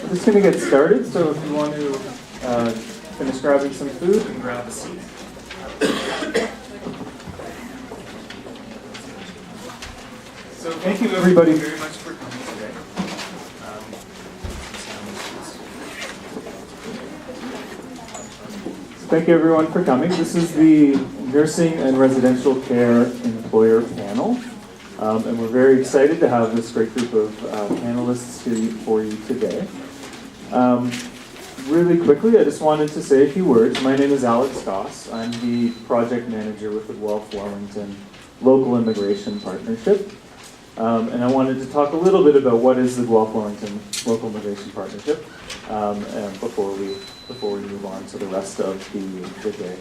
Just going to get started, so if you want to finish grabbing some food, you can grab a seat. So thank you everybody very much for coming today. Thank you everyone for coming. This is the Nursing and Residential Care Employer Panel. And we're very excited to have this great group of panelists here for you today. Really quickly, I just wanted to say a few words. My name is Alex Goss. I'm the project manager with the Guelph-Wellington Local Immigration Partnership. And I wanted to talk a little bit about what is the Guelph-Wellington Local Immigration Partnership and before we move on to the rest of the day.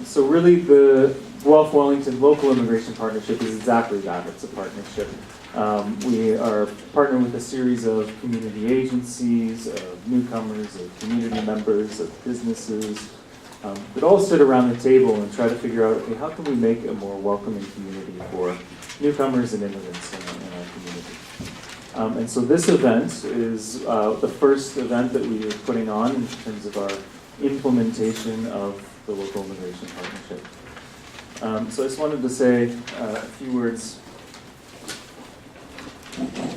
So really the Guelph-Wellington Local Immigration Partnership is exactly that. It's a partnership. We are partnered with a series of community agencies, of newcomers, of community members, of businesses that all sit around the table and try to figure out, okay, how can we make a more welcoming community for newcomers and immigrants in our community. And so this event is the first event that we are putting on in terms of our implementation of the Local Immigration Partnership. So I just wanted to say a few words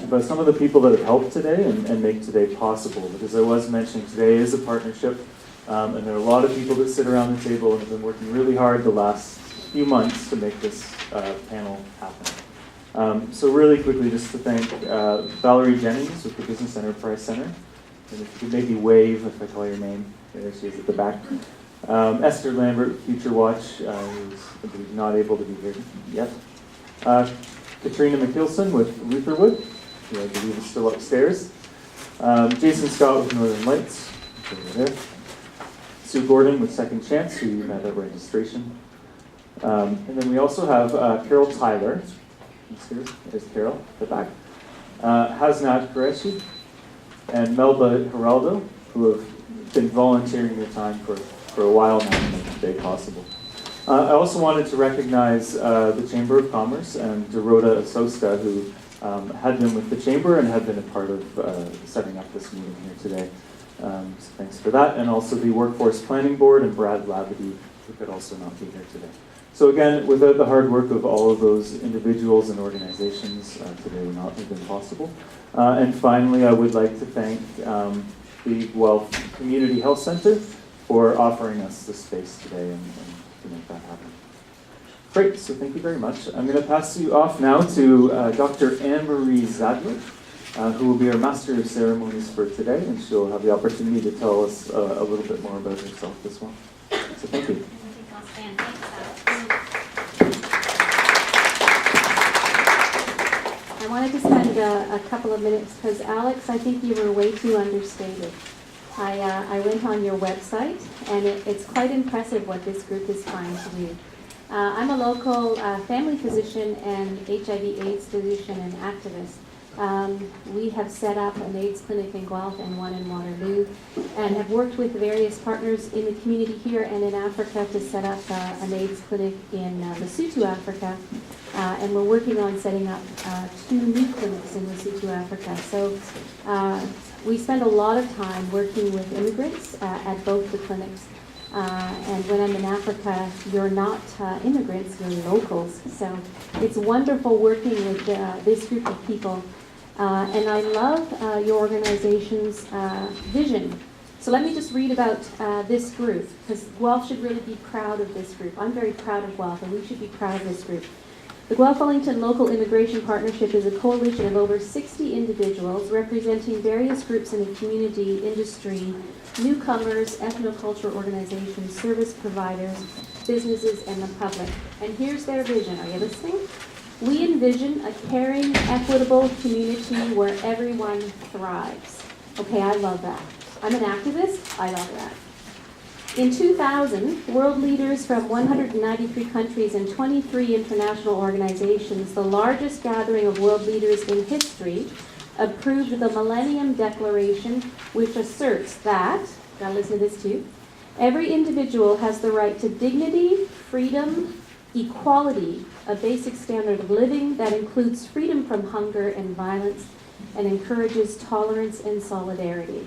about some of the people that have helped today and make today possible, because I was mentioning today is a partnership, and there are a lot of people that sit around the table and have been working really hard the last few months to make this panel happen. So really quickly, just to thank Valerie Jennings with the Business Enterprise Center, and if you could maybe wave if I call your name. There she is at the back. Esther Lambert, Future Watch, who's not able to be here yet. Katrina McKilson with Lutherwood, who I believe is still upstairs. Jason Scott with Northern Lights, over there. Sue Gordon with Second Chance, who you met at registration. And then we also have Carol Tyler. There's Carol at the back. Hasnat Qureshi and Melba Geraldo, who have been volunteering their time for a while now to make today possible. I also wanted to recognize the Chamber of Commerce and Dorota Asoska, who had been with the Chamber and had been a part of setting up this meeting here today. So thanks for that. And also the Workforce Planning Board and Brad Labadie, who could also not be here today. So again, without the hard work of all of those individuals and organizations, today would not have been possible. And finally, I would like to thank the Guelph Community Health Center for offering us this space today and to make that happen. Great, so thank you very much. I'm going to pass you off now to Dr. Anne-Marie Zadler, who will be our Master of Ceremonies for today, and she'll have the opportunity to tell us a little bit more about herself as well. So thank you. I wanted to spend a couple of minutes because Alex, I think you were way too understated. I went on your website and it's quite impressive what this group is trying to do. I'm a local family physician and HIV/AIDS physician and activist. We have set up an AIDS clinic in Guelph and one in Waterloo, and have worked with various partners in the community here and in Africa to set up an AIDS clinic in Lesotho, Africa. And we're working on setting up 2 new clinics in Lesotho, Africa. So we spend a lot of time working with immigrants at both the clinics. And when I'm in Africa, you're not immigrants, you're locals. So it's wonderful working with this group of people. And I love your organization's vision. So let me just read about this group, because Guelph should really be proud of this group. I'm very proud of Guelph, and we should be proud of this group. The Guelph-Wellington Local Immigration Partnership is a coalition of over 60 individuals representing various groups in the community, industry, newcomers, ethnocultural organizations, service providers, businesses, and the public. And here's their vision. Are you listening? We envision a caring, equitable community where everyone thrives. Okay, I love that. I'm an activist. I love that. In 2000, world leaders from 193 countries and 23 international organizations, the largest gathering of world leaders in history, approved the Millennium Declaration, which asserts that, gotta listen to this too, every individual has the right to dignity, freedom, equality, a basic standard of living that includes freedom from hunger and violence, and encourages tolerance and solidarity.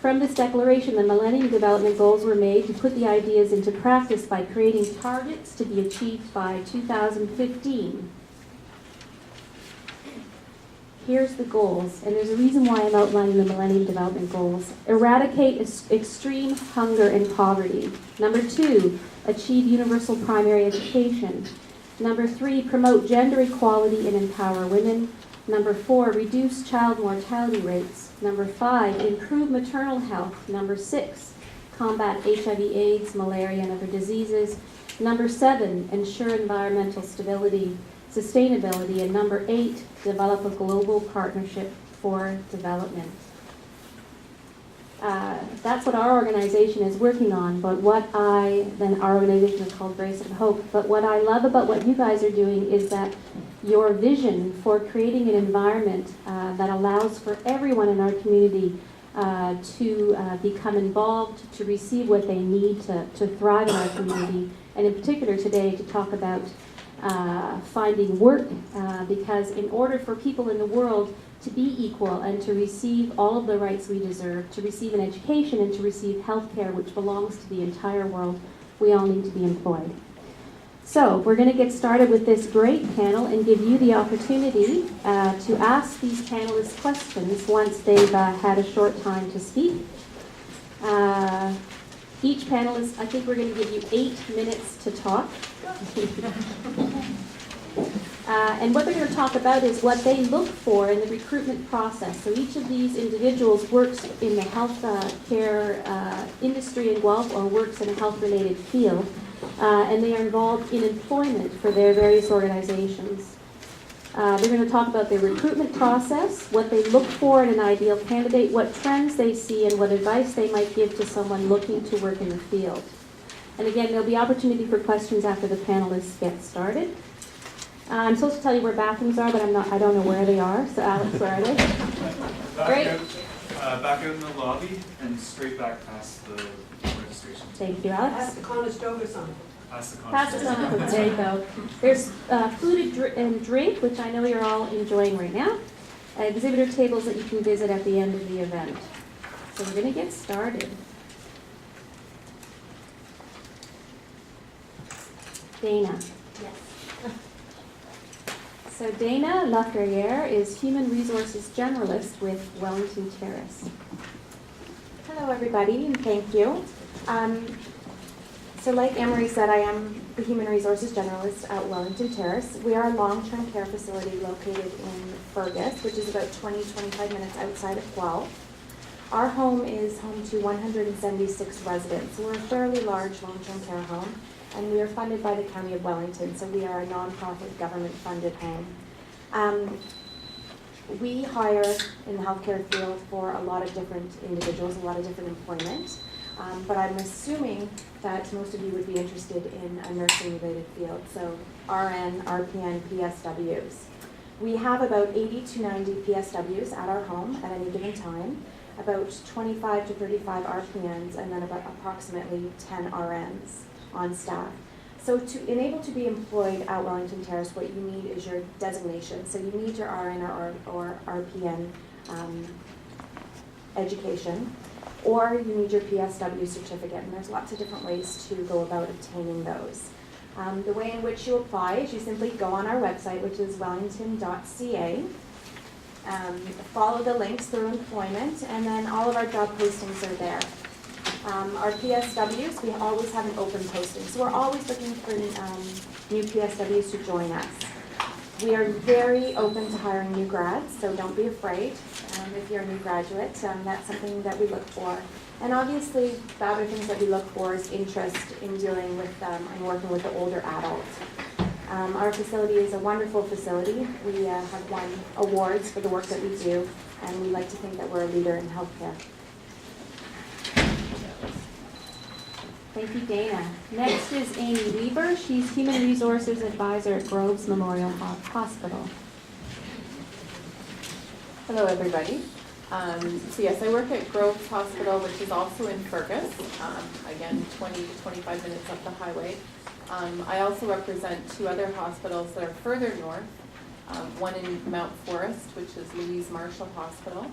From this declaration, the Millennium Development Goals were made to put the ideas into practice by creating targets to be achieved by 2015. Here's the goals, and there's a reason why I'm outlining the Millennium Development Goals. Eradicate extreme hunger and poverty. Number 2, achieve universal primary education. Number 3, promote gender equality and empower women. Number 4, reduce child mortality rates. Number 5, improve maternal health. Number 6, combat HIV/AIDS, malaria, and other diseases. Number 7, ensure environmental stability, sustainability. And number 8, develop a global partnership for development. That's what our organization is working on, but then our organization is called Grace and Hope, but what I love about what you guys are doing is that your vision for creating an environment that allows for everyone in our community to become involved, to receive what they need to thrive in our community, and in particular today to talk about finding work, because in order for people in the world to be equal and to receive all of the rights we deserve, to receive an education and to receive health care which belongs to the entire world, we all need to be employed. So we're going to get started with this great panel and give you the opportunity to ask these panelists questions once they've had a short time to speak. Each panelist, I think we're going to give you 8 minutes to talk. And what they're going to talk about is what they look for in the recruitment process. So each of these individuals works in the health care industry in Guelph or works in a health-related field, and they are involved in employment for their various organizations. They're going to talk about their recruitment process, what they look for in an ideal candidate, what trends they see, and what advice they might give to someone looking to work in the field. And again, there'll be opportunity for questions after the panelists get started. I'm supposed to tell you where bathrooms are, but I don't know where they are. So Alex, where are they? Back out in the lobby and straight back past the registration. Thank you, Alex. Past the Conestoga sign. Pass the sign. There you go. There's food and drink, which I know you're all enjoying right now. Exhibitor tables that you can visit at the end of the event. So we're going to get started. Dana. Yes. So Dana Laferriere is Human Resources Generalist with Wellington Terrace. Hello everybody, and thank you. So like Anne-Marie said, I am the Human Resources Generalist at Wellington Terrace. We are a long-term care facility located in Fergus, which is about 20-25 minutes outside of Guelph. Our home is home to 176 residents. So we're a fairly large long-term care home, and we are funded by the County of Wellington, so we are a non-profit government-funded home. We hire in the healthcare field for a lot of different individuals, a lot of different employment, but I'm assuming that most of you would be interested in a nursing-related field, so RN, RPN, PSWs. We have about 80 to 90 PSWs at our home at any given time, about 25 to 35 RPNs, and then about approximately 10 RNs on staff. So to enable to be employed at Wellington Terrace, what you need is your designation. So you need your RN or RPN education, or you need your PSW certificate, and there's lots of different ways to go about obtaining those. The way in which you apply is you simply go on our website, which is wellington.ca, follow the links through employment, and then all of our job postings are there. Our PSWs, we always have an open posting, so we're always looking for new PSWs to join us. We are very open to hiring new grads, so don't be afraid if you're a new graduate. That's something that we look for. And obviously, the other things that we look for is interest in dealing with and working with the older adults. Our facility is a wonderful facility. We have won awards for the work that we do, and we like to think that we're a leader in healthcare. Thank you, Dana. Next is Amy Weaver. She's Human Resources Advisor at Groves Memorial Hospital. Hello, everybody. So yes, I work at Groves Hospital, which is also in Fergus, again, 20 to 25 minutes up the highway. I also represent 2 other hospitals that are further north, one in Mount Forest, which is Louise Marshall Hospital,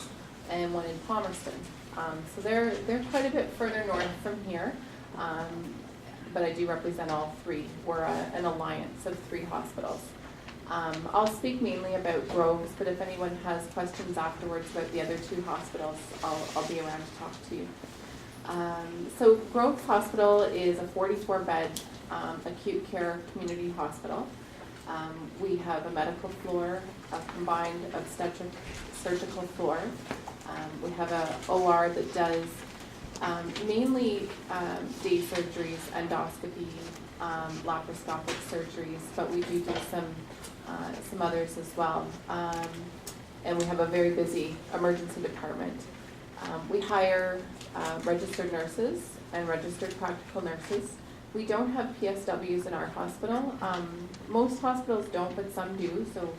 and one in Palmerston. So they're quite a bit further north from here, but I do represent all three. We're an alliance of 3 hospitals. I'll speak mainly about Groves, but if anyone has questions afterwards about the other 2 hospitals, I'll be around to talk to you. So Groves Hospital is a 44-bed acute care community hospital. We have a medical floor, a combined obstetric surgical floor. We have a OR that does mainly day surgeries, endoscopy, laparoscopic surgeries, but we do some others as well. And we have a very busy emergency department. We hire registered nurses and registered practical nurses. We don't have PSWs in our hospital. Most hospitals don't, but some do. So,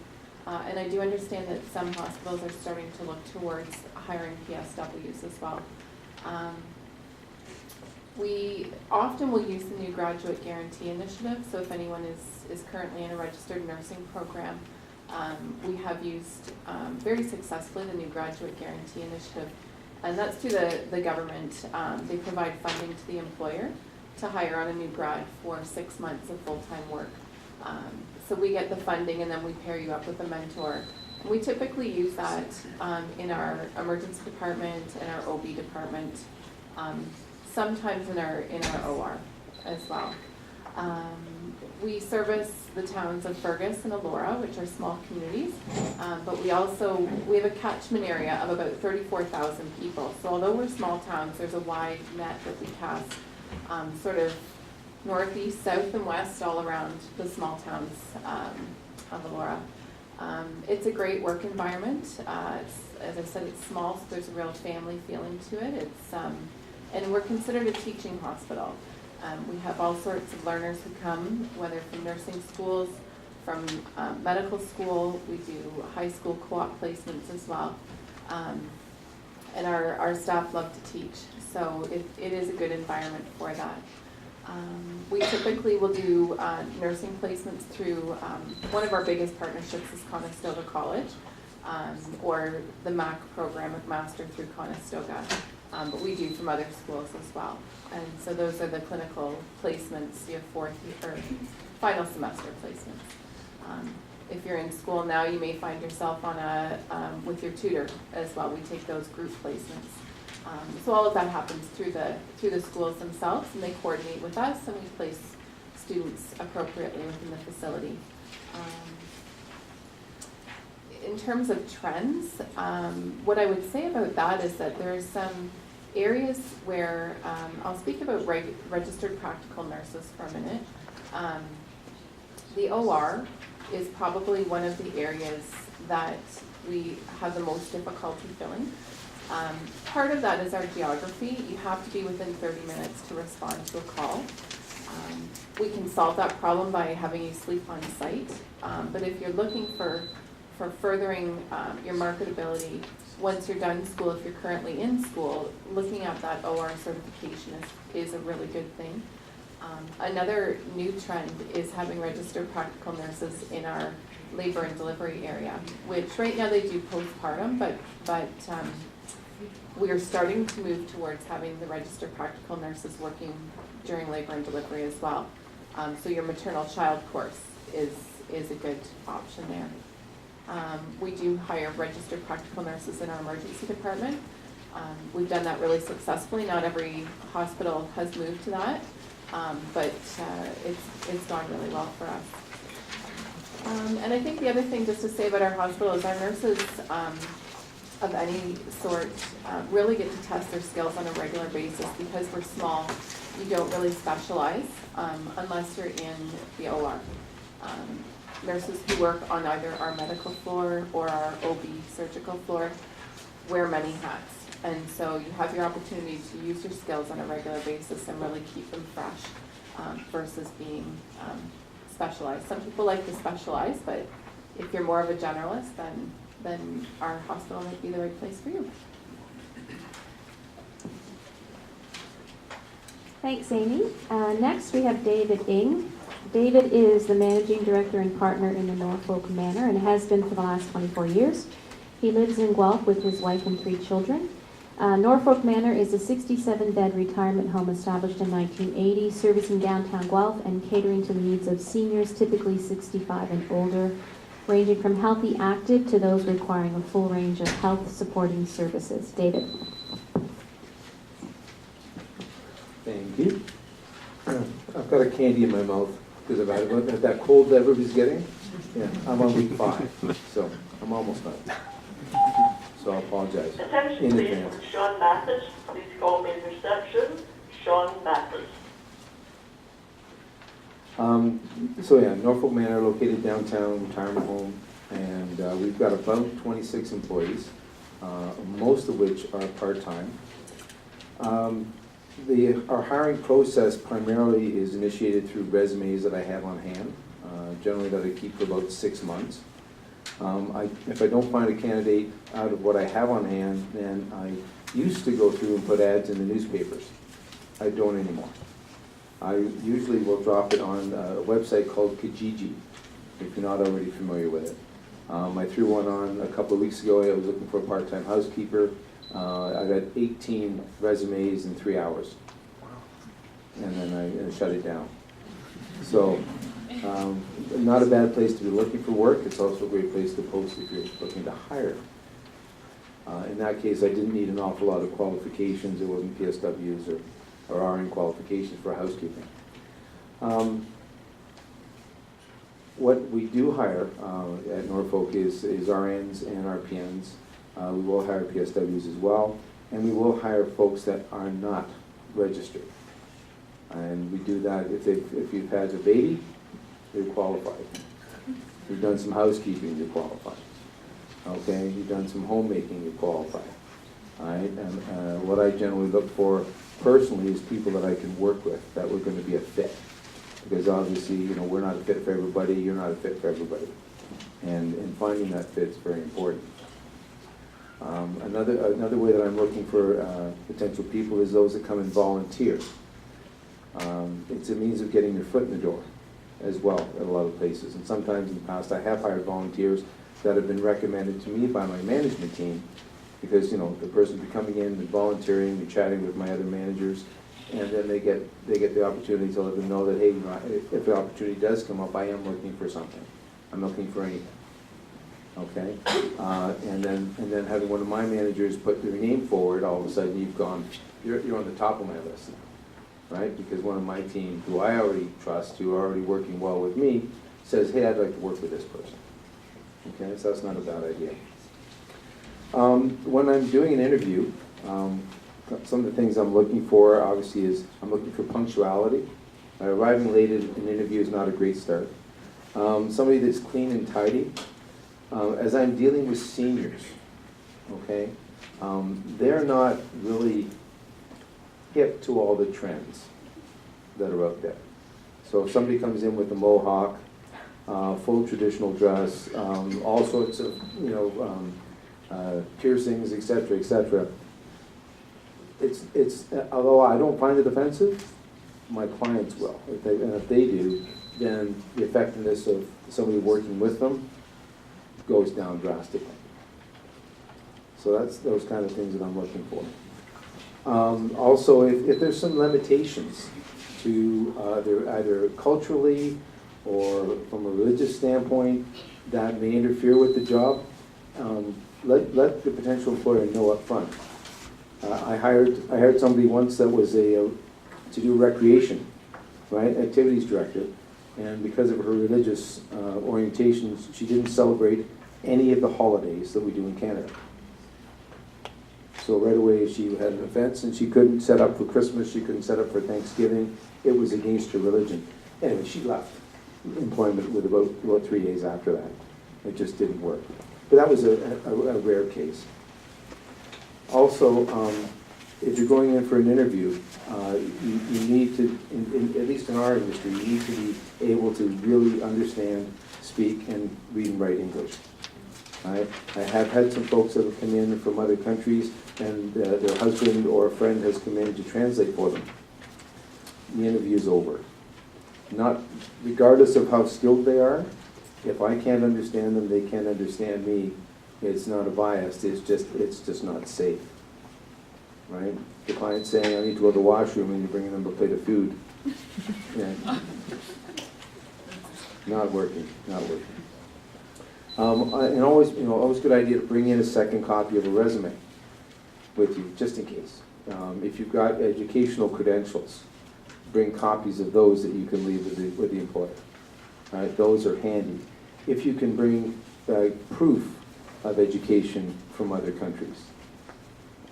and I do understand that some hospitals are starting to look towards hiring PSWs as well. We often will use the new graduate guarantee initiative. So if anyone is currently in a registered nursing program, we have used very successfully the new graduate guarantee initiative. And that's through the government. They provide funding to the employer to hire on a new grad for 6 months of full-time work. So we get the funding and then we pair you up with a mentor. And we typically use that in our emergency department and our OB department, sometimes in our OR as well. We service the towns of Fergus and Elora, which are small communities, but we have a catchment area of about 34,000 people. So although we're small towns, there's a wide net that we cast, sort of northeast, south, and west, all around the small towns of Elora. It's a great work environment. As I said, it's small, so there's a real family feeling to it. And we're considered a teaching hospital. We have all sorts of learners who come, whether from nursing schools, from medical school. We do high school co-op placements as well. And our staff love to teach, so it is a good environment for that. We typically will do nursing placements through, one of our biggest partnerships is Conestoga College, or the MAC program of Master through Conestoga. But we do from other schools as well. And so those are the clinical placements, your final semester placements. If you're in school now, you may find yourself on with your tutor as well. We take those group placements. So all of that happens through the schools themselves, and they coordinate with us, and we place students appropriately within the facility. In terms of trends, what I would say about that is that there's some areas where, I'll speak about registered practical nurses for a minute. The OR is probably one of the areas that we have the most difficulty filling. Part of that is our geography. You have to be within 30 minutes to respond to a call. We can solve that problem by having you sleep on site, but if you're looking for furthering your marketability, once you're done school, if you're currently in school, looking at that OR certification is a really good thing. Another new trend is having registered practical nurses in our labor and delivery area, which right now they do postpartum, but we are starting to move towards having the registered practical nurses working during labor and delivery as well. So your maternal child course is a good option there. We do hire registered practical nurses in our emergency department. We've done that really successfully. Not every hospital has moved to that, but it's gone really well for us. And I think the other thing just to say about our hospital is our nurses of any sort really get to test their skills on a regular basis. Because we're small, you don't really specialize unless you're in the OR. Nurses who work on either our medical floor or our OB surgical floor wear many hats. And so you have your opportunity to use your skills on a regular basis and really keep them fresh versus being specialized. Some people like to specialize, but if you're more of a generalist, then our hospital might be the right place for you. Thanks, Amy. Next, we have David Inge. David is the managing director and partner in the Norfolk Manor and has been for the last 24 years. He lives in Guelph with his wife and 3 children. Norfolk Manor is a 67-bed retirement home established in 1980, servicing downtown Guelph and catering to the needs of seniors, typically 65 and older, ranging from healthy active to those requiring a full range of health supporting services. David. Thank you. I've got a candy in my mouth because I've had that cold that everybody's getting. Yeah, I'm on week 5, so I'm almost done. So I apologize Attention in please advance. from Sean Mathis. Please call me reception. Sean Mathis. So yeah, Norfolk Manor, located downtown, retirement home, and we've got about 26 employees, most of which are part-time. Our hiring process primarily is initiated through resumes that I have on hand, generally that I keep for about 6 months. If I don't find a candidate out of what I have on hand, then I used to go through and put ads in the newspapers. I don't anymore. I usually will drop it on a website called Kijiji, if you're not already familiar with it. I threw one on a couple of weeks ago. I was looking for a part-time housekeeper. I got 18 resumes in 3 hours. And then I shut it down. So, not a bad place to be looking for work. It's also a great place to post if you're looking to hire. In that case, I didn't need an awful lot of qualifications. It wasn't PSWs or RN qualifications for housekeeping. What we do hire at Norfolk is RNs and RPNs. We will hire PSWs as well, and we will hire folks that are not registered. And we do that if you've had a baby, you're qualified. You've done some housekeeping, you're qualified. Okay, you've done some homemaking, you're qualified. All right, and what I generally look for personally is people that I can work with, that we're going to be a fit. Because obviously, you know, we're not a fit for everybody, you're not a fit for everybody. And finding that fit is very important. Another way that I'm looking for potential people is those that come and volunteer. It's a means of getting your foot in the door as well at a lot of places. And sometimes in the past I have hired volunteers that have been recommended to me by my management team because, you know, the person be coming in and volunteering and chatting with my other managers, and then they get the opportunity to let them know that, hey, you know, if the opportunity does come up, I am looking for something. I'm looking for anything. Okay, and then having one of my managers put their name forward, all of a sudden you're on the top of my list now, right? Because one of my team, who I already trust, who are already working well with me, says, hey, I'd like to work with this person. Okay, so that's not a bad idea. When I'm doing an interview, some of the things I'm looking for, obviously, is I'm looking for punctuality. Arriving late in an interview is not a great start. Somebody that's clean and tidy. As I'm dealing with seniors, okay, they're not really hip to all the trends that are out there. So if somebody comes in with a mohawk, full traditional dress, all sorts of, you know, piercings, etc., etc., it's although I don't find it offensive, my clients will. If they do, then the effectiveness of somebody working with them goes down drastically. So that's those kind of things that I'm looking for. Also, if there's some limitations to either culturally or from a religious standpoint that may interfere with the job, let the potential employer know up front. I hired somebody once that was to do recreation, right, activities director, and because of her religious orientations, she didn't celebrate any of the holidays that we do in Canada. So right away she had an offense, and she couldn't set up for Christmas, she couldn't set up for Thanksgiving. It was against her religion. Anyway, she left employment with about 3 days after that. It just didn't work. But that was a rare case. Also, if you're going in for an interview, you need to, at least in our industry, you need to be able to really understand, speak, and read and write English. I have had some folks that have come in from other countries, and their husband or a friend has come in to translate for them. The interview's over. not regardless of how skilled they are, if I can't understand them, they can't understand me. It's not a bias, it's just not safe, right? The client's saying, I need to go to the washroom, and you're bringing them a plate of food. Yeah. Not working, not working. And always, always a good idea to bring in a second copy of a resume with you, just in case. If you've got educational credentials, bring copies of those that you can leave with the employer. All right, those are handy. If you can bring proof of education from other countries,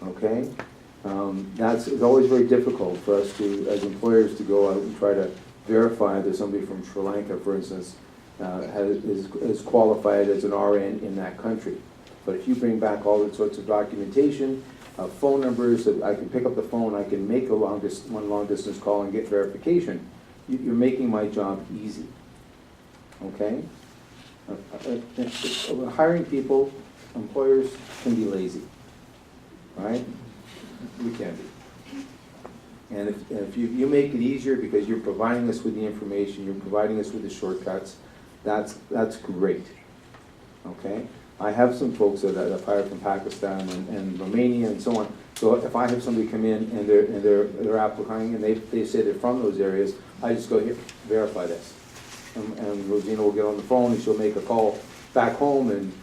okay? It's always very difficult for us to, as employers, to go out and try to verify that somebody from Sri Lanka, for instance, is qualified as an RN in that country. But if you bring back all the sorts of documentation, phone numbers, that I can pick up the phone, I can make one long distance call and get verification, you're making my job easy, okay? Hiring people, employers can be lazy, right? We can be. And if you make it easier because you're providing us with the information, you're providing us with the shortcuts, that's great, okay? I have some folks that I've hired from Pakistan and Romania and so on. So if I have somebody come in and they're applying and they say they're from those areas, I just go, here, verify this. And Rosina will get on the phone and she'll make a call back home, and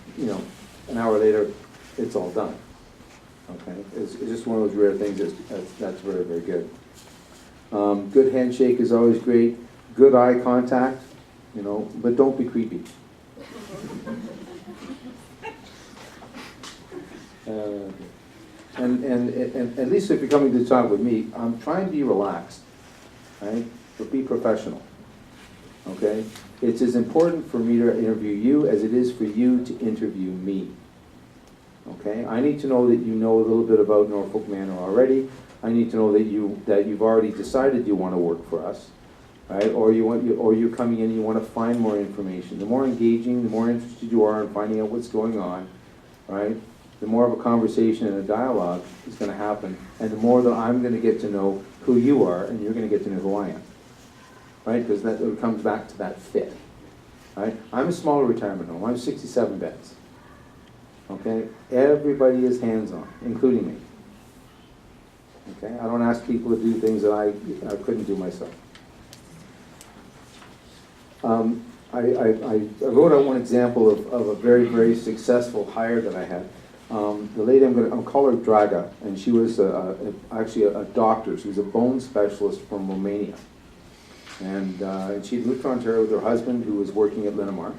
an hour later, it's all done. Okay, it's just one of those rare things that's very, very good. Good handshake is always great. Good eye contact, but don't be creepy. And at least if you're coming to talk with me, I'm trying to be relaxed, right? But be professional. Okay? It's as important for me to interview you as it is for you to interview me. Okay? I need to know that you know a little bit about Norfolk Manor already. I need to know that you've already decided you want to work for us, right? Or you're coming in and you want to find more information. The more engaging, the more interested you are in finding out what's going on, right? The more of a conversation and a dialogue is going to happen, and the more that I'm going to get to know who you are, and you're going to get to know who I am, right? Because it comes back to that fit, right? I'm a smaller retirement home. I'm 67 beds, okay? Everybody is hands-on, including me, okay? I don't ask people to do things that I couldn't do myself. I wrote out one example of a very, very successful hire that I had. The lady, I'll call her Draga, and she was actually a doctor. She was a bone specialist from Romania. And she moved to Ontario with her husband, who was working at Linamar.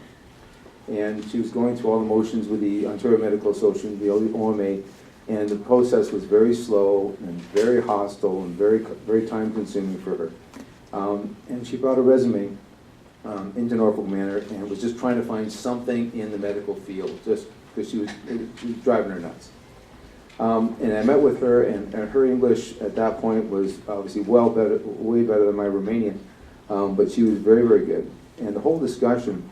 And she was going through all the motions with the Ontario Medical Association, the OMA, and the process was very slow and very hostile and very, very time-consuming for her. And she brought a resume into Norfolk Manor and was just trying to find something in the medical field, just because she was driving her nuts. And I met with her, and her English at that point was obviously way better than my Romanian, but she was very, very good. And the whole discussion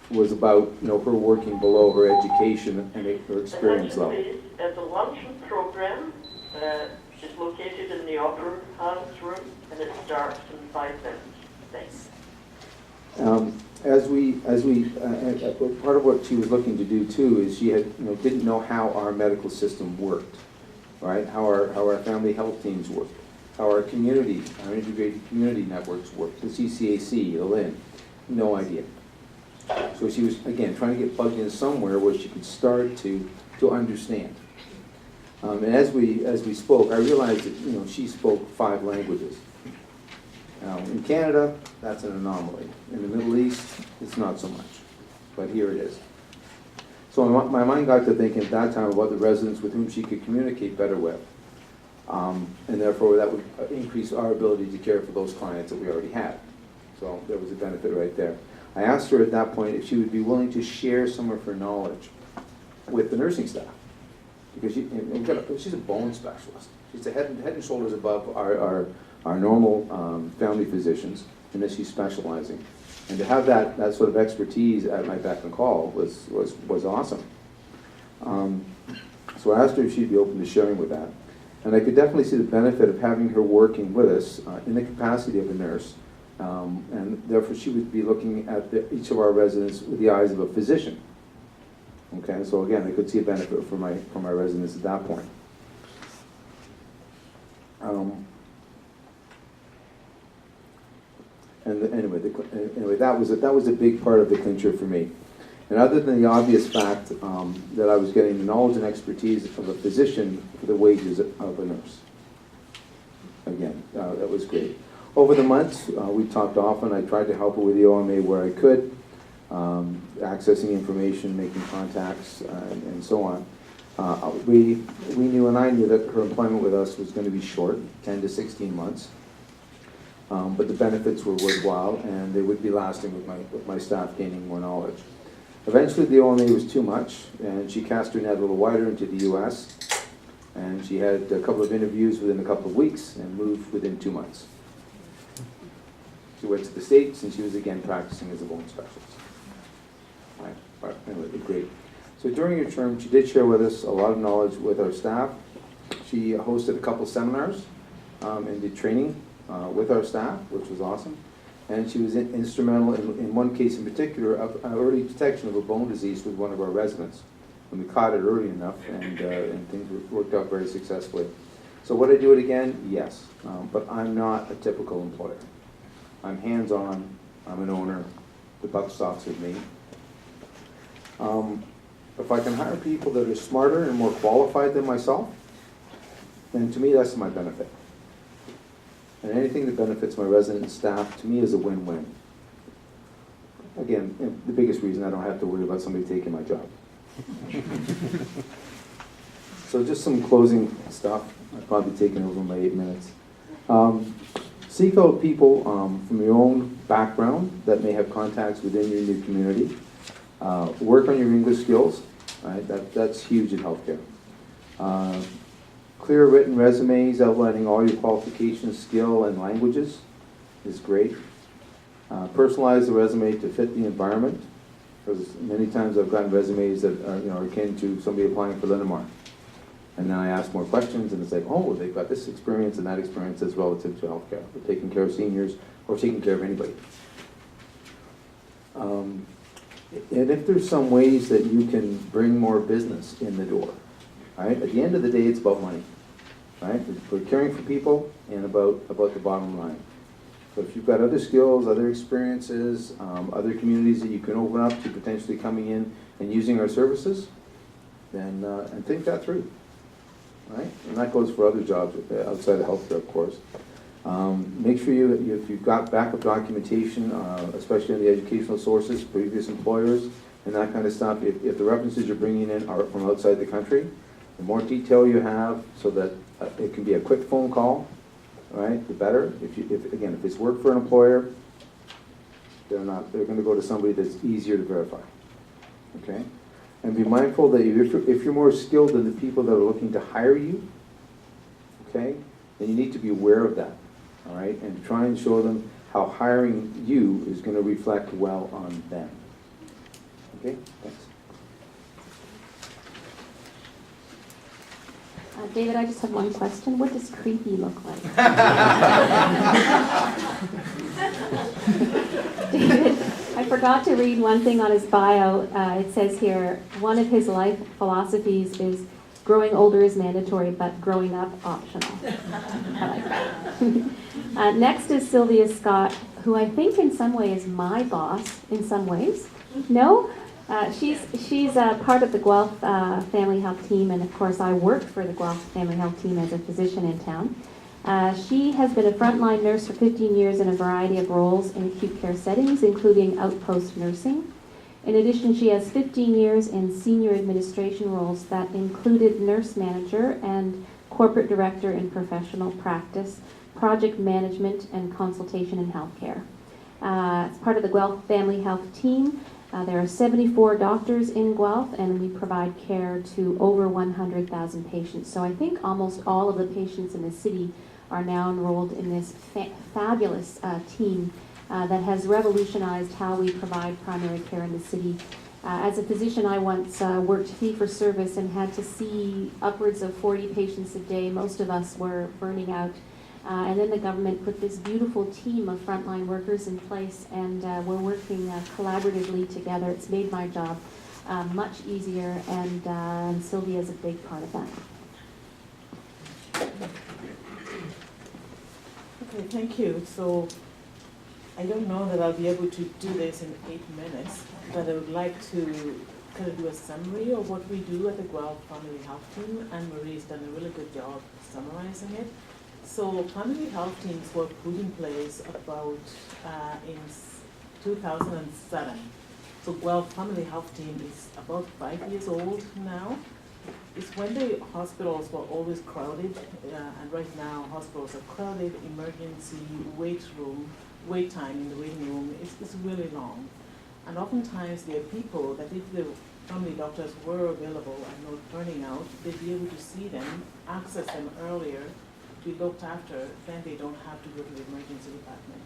was about her working below her education and her experience level. The luncheon program is located in the upper hands room, and it starts in 5 minutes. Thanks. Part of what she was looking to do too is she didn't know how our medical system worked, right? How our family health teams worked, how our integrated community networks work, the CCAC, the LIN, no idea. So she was again trying to get plugged in somewhere where she could start to understand. And as we spoke, I realized that she spoke 5 languages. Now, in Canada, that's an anomaly. In the Middle East, it's not so much. But here it is. So my mind got to thinking at that time about the residents with whom she could communicate better with. And therefore, that would increase our ability to care for those clients that we already had. So there was a benefit right there. I asked her at that point if she would be willing to share some of her knowledge with the nursing staff. Because she's a bone specialist. She's a head and shoulders above our normal family physicians, and that she's specializing. And to have that sort of expertise at my beck and call was awesome. So I asked her if she'd be open to sharing with that. And I could definitely see the benefit of having her working with us in the capacity of a nurse. And therefore, she would be looking at each of our residents with the eyes of a physician. Okay, so again, I could see a benefit for my residents at that point. Anyway, that was a big part of the clincher for me. And other than the obvious fact that I was getting the knowledge and expertise of a physician for the wages of a nurse. Again, that was great. Over the months, we talked often. I tried to help her with the OMA where I could, accessing information, making contacts, and so on. We knew, and I knew, that her employment with us was going to be short, 10 to 16 months. But the benefits were worthwhile, and they would be lasting with my staff gaining more knowledge. Eventually, the OMA was too much, and she cast her net a little wider into the U.S., and she had a couple of interviews within a couple of weeks and moved within 2 months. She went to the States, and she was again practicing as a bone specialist. Right. But anyway, great. So during her term, she did share with us a lot of knowledge with our staff. She hosted a couple seminars and did training with our staff, which was awesome. And she was instrumental in one case in particular of early detection of a bone disease with one of our residents. And we caught it early enough, and things worked out very successfully. So would I do it again? Yes. But I'm not a typical employer. I'm hands-on. I'm an owner. The buck stops with me. If I can hire people that are smarter and more qualified than myself, then to me that's to my benefit. And anything that benefits my resident and staff, to me, is a win-win. Again, the biggest reason I don't have to worry about somebody taking my job. So just some closing stuff. I've probably taken over my 8 minutes. Seek out people from your own background that may have contacts within your new community. Work on your English skills. Right? That's huge in healthcare. Clear written resumes outlining all your qualifications, skill, and languages is great. Personalize the resume to fit the environment, because many times I've gotten resumes that are akin to somebody applying for Linamar. And then I ask more questions, and it's like, oh, they've got this experience and that experience that's relative to healthcare. We're taking care of seniors or taking care of anybody. And if there's some ways that you can bring more business in the door, right? At the end of the day, it's about money, right? We're caring for people and about the bottom line. So if you've got other skills, other experiences, other communities that you can open up to potentially coming in and using our services, then and think that through, right? And that goes for other jobs outside of healthcare, of course. Make sure if you've got backup documentation, especially on the educational sources, previous employers, and that kind of stuff. If the references you're bringing in are from outside the country, the more detail you have, so that it can be a quick phone call, right? The better. If it's work for an employer, they're going to go to somebody that's easier to verify. Okay, and be mindful that if you're more skilled than the people that are looking to hire you, okay, then you need to be aware of that. All right, and try and show them how hiring you is going to reflect well on them. Okay, thanks. David, I just have one question. What does creepy look like? David, I forgot to read one thing on his bio. It says here, one of his life philosophies is growing older is mandatory, but growing up optional. I like that. Next is Sylvia Scott, who I think in some way is my boss, in some ways. No? She's part of the Guelph Family Health Team, and of course I work for the Guelph Family Health Team as a physician in town. She has been a frontline nurse for 15 years in a variety of roles in acute care settings, including outpost nursing. In addition, she has 15 years in senior administration roles that included nurse manager and corporate director in professional practice, project management, and consultation in healthcare. As part of the Guelph Family Health Team, there are 74 doctors in Guelph, and we provide care to over 100,000 patients. So I think almost all of the patients in the city are now enrolled in this fabulous team that has revolutionized how we provide primary care in the city. As a physician, I once worked fee-for-service and had to see upwards of 40 patients a day. Most of us were burning out. And then the government put this beautiful team of frontline workers in place, and we're working collaboratively together. It's made my job much easier, and Sylvia is a big part of that. Okay, thank you. So I don't know that I'll be able to do this in 8 minutes, but I would like to kind of do a summary of what we do at the Guelph Family Health Team, and Marie's done a really good job summarizing it. So family health teams were put in place about in 2007. So Guelph Family Health Team is about 5 years old now. It's when the hospitals were always crowded, and right now hospitals are crowded, emergency wait time in the waiting room is really long. And oftentimes there are people that if the family doctors were available and not turning out, they'd be able to see them, access them earlier, be looked after, then they don't have to go to the emergency department.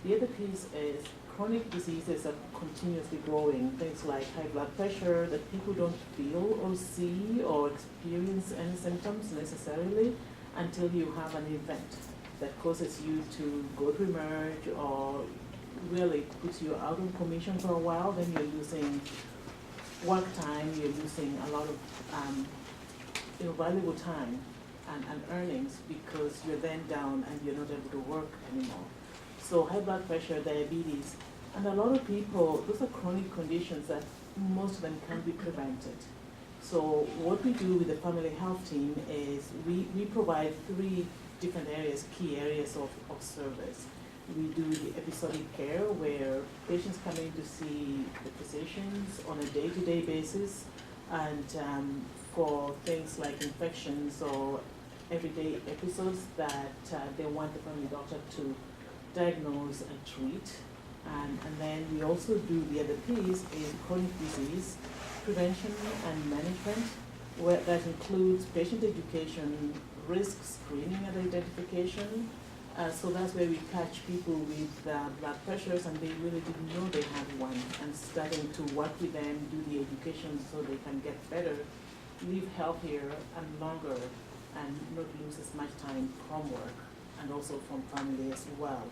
The other piece is chronic diseases are continuously growing. Things like high blood pressure that people don't feel or see or experience any symptoms necessarily until you have an event that causes you to go to emerge or really puts you out of commission for a while. Then you're losing work time, you're losing a lot of valuable time and earnings because you're then down and you're not able to work anymore. So high blood pressure, diabetes, and a lot of people, those are chronic conditions that most of them can be prevented. So what we do with the family health team is we provide 3 different areas, key areas of service. We do the episodic care where patients come in to see the physicians on a day-to-day basis, and for things like infections or everyday episodes that they want the family doctor to diagnose and treat. And then we also do the other piece is chronic disease prevention and management, where that includes patient education, risk screening and identification. So that's where we catch people with blood pressures and they really didn't know they had one, and starting to work with them, do the education so they can get better, live healthier and longer, and not lose as much time from work and also from family as well.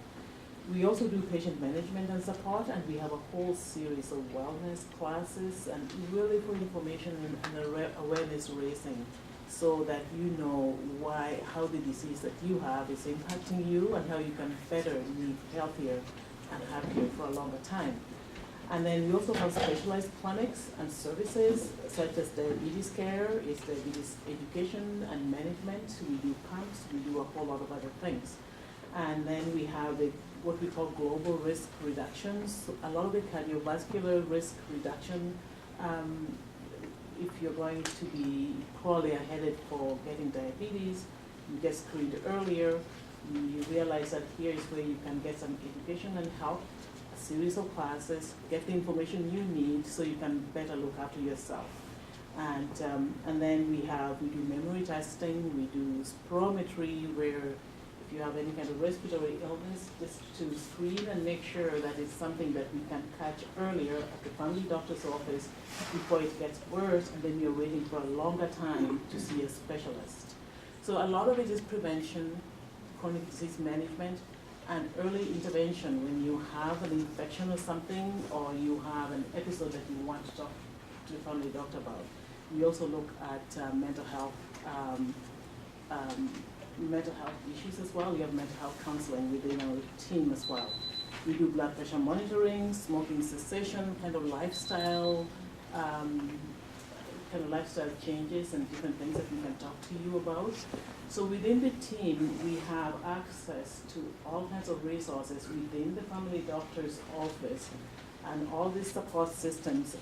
We also do patient management and support, and we have a whole series of wellness classes and really for information and awareness raising, so that you know how the disease that you have is impacting you and how you can better live healthier and happier for a longer time. And then we also have specialized clinics and services such as diabetes care, is diabetes education and management. We do pumps, we do a whole lot of other things. And then we have what we call global risk reductions. A lot of the cardiovascular risk reduction, if you're going to be probably headed for getting diabetes, you get screened earlier, you realize that here is where you can get some education and help, a series of classes, get the information you need so you can better look after yourself. And then we do memory testing, we do spirometry, where if you have any kind of respiratory illness, just to screen and make sure that it's something that we can catch earlier at the family doctor's office before it gets worse, and then you're waiting for a longer time to see a specialist. So a lot of it is prevention, chronic disease management, and early intervention when you have an infection or something, or you have an episode that you want to talk to the family doctor about. We also look at mental health issues as well. We have mental health counseling within our team as well. We do blood pressure monitoring, smoking cessation, kind of lifestyle changes and different things that we can talk to you about. So within the team, we have access to all kinds of resources within the family doctor's office, and all these support systems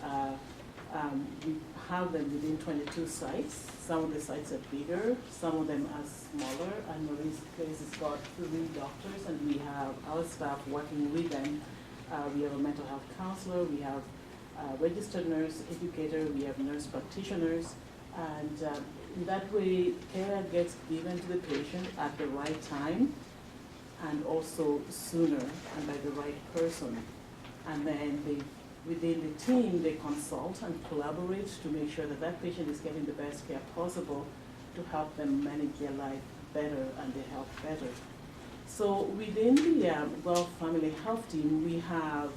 we have them within 22 sites. Some of the sites are bigger, some of them are smaller, and Marie's place has got 3 doctors, and we have our staff working with them. We have a mental health counselor, we have a registered nurse educator, we have nurse practitioners, and that way care gets given to the patient at the right time, and also sooner, and by the right person. And then within the team, they consult and collaborate to make sure that that patient is getting the best care possible to help them manage their life better and their health better. So within the Guelph Family Health Team, we have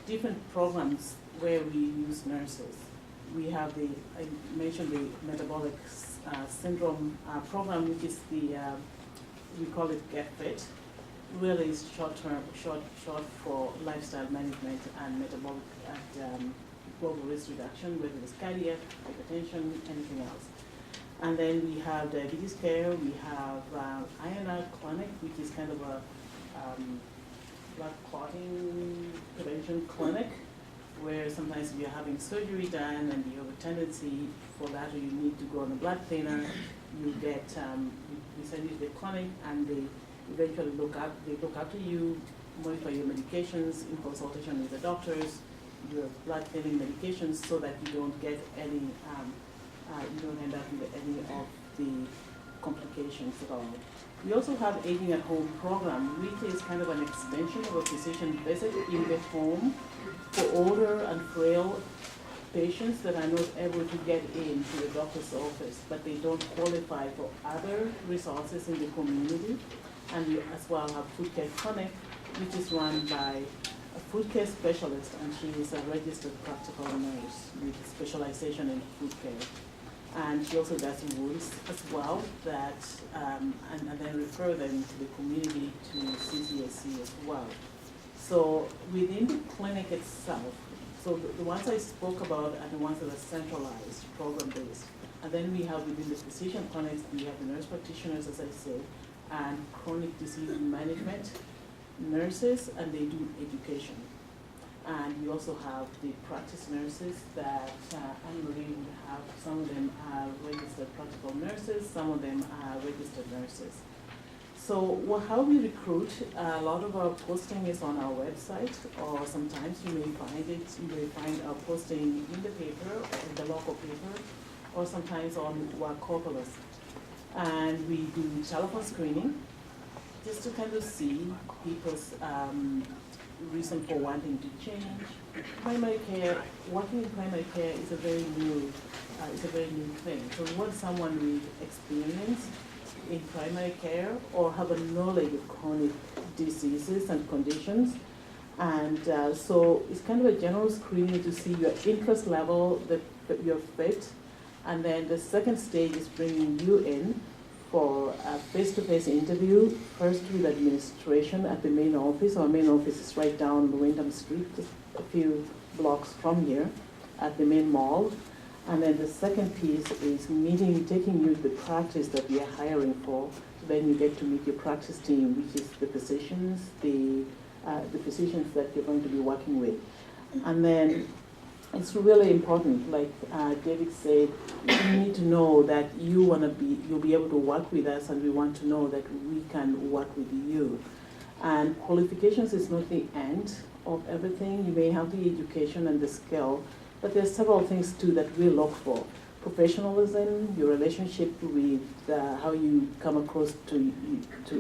different programs where we use nurses. We have I mentioned the metabolic syndrome program, which is we call it Get Fit. Really is short for lifestyle management and metabolic and global risk reduction, whether it's cardiac, hypertension, anything else. And then we have diabetes care, we have INR clinic, which is kind of a blood clotting prevention clinic, where sometimes if you're having surgery done and you have a tendency for that, or you need to go on a blood thinner, you get, we send you to the clinic and they eventually look after you, monitor your medications in consultation with the doctors, your blood thinning medications, so that you don't get any, you don't end up with any of the complications at all. We also have Aging at Home program, which is kind of an extension of a physician visit in the home for older and frail patients that are not able to get into the doctor's office, but they don't qualify for other resources in the community. And we as well have Food Care Clinic, which is run by a food care specialist, and she is a registered practical nurse with specialization in food care. And she also does wounds as well, that and then refer them to the community to CCSC as well. So within the clinic itself, so the ones I spoke about are the ones that are centralized, program-based. And then we have within the physician clinics, we have the nurse practitioners, as I said, and chronic disease management nurses, and they do education. And we also have the practice nurses that Anne-Marie would have. Some of them are registered practical nurses, some of them are registered nurses. So how we recruit, a lot of our posting is on our website, or sometimes you may find our posting in the paper, in the local paper, or sometimes on Wacopoulos. And we do telephone screening, just to kind of see people's reason for wanting to change. Primary care, working in primary care is a very new thing. So we want someone with experience in primary care or have a knowledge of chronic diseases and conditions. And so it's kind of a general screening to see your interest level, that you're fit. And then the second stage is bringing you in for a face-to-face interview, first with administration at the main office. Our main office is right down the Wyndham Street, just a few blocks from here, at the main mall. And then the second piece is taking you to the practice that we are hiring for. So then you get to meet your practice team, which is the physicians, the physicians that you're going to be working with. And then it's really important, like David said, you need to know that you'll be able to work with us, and we want to know that we can work with you. And qualifications is not the end of everything. You may have the education and the skill, but there's several things too that we look for. Professionalism, your relationship with how you come across to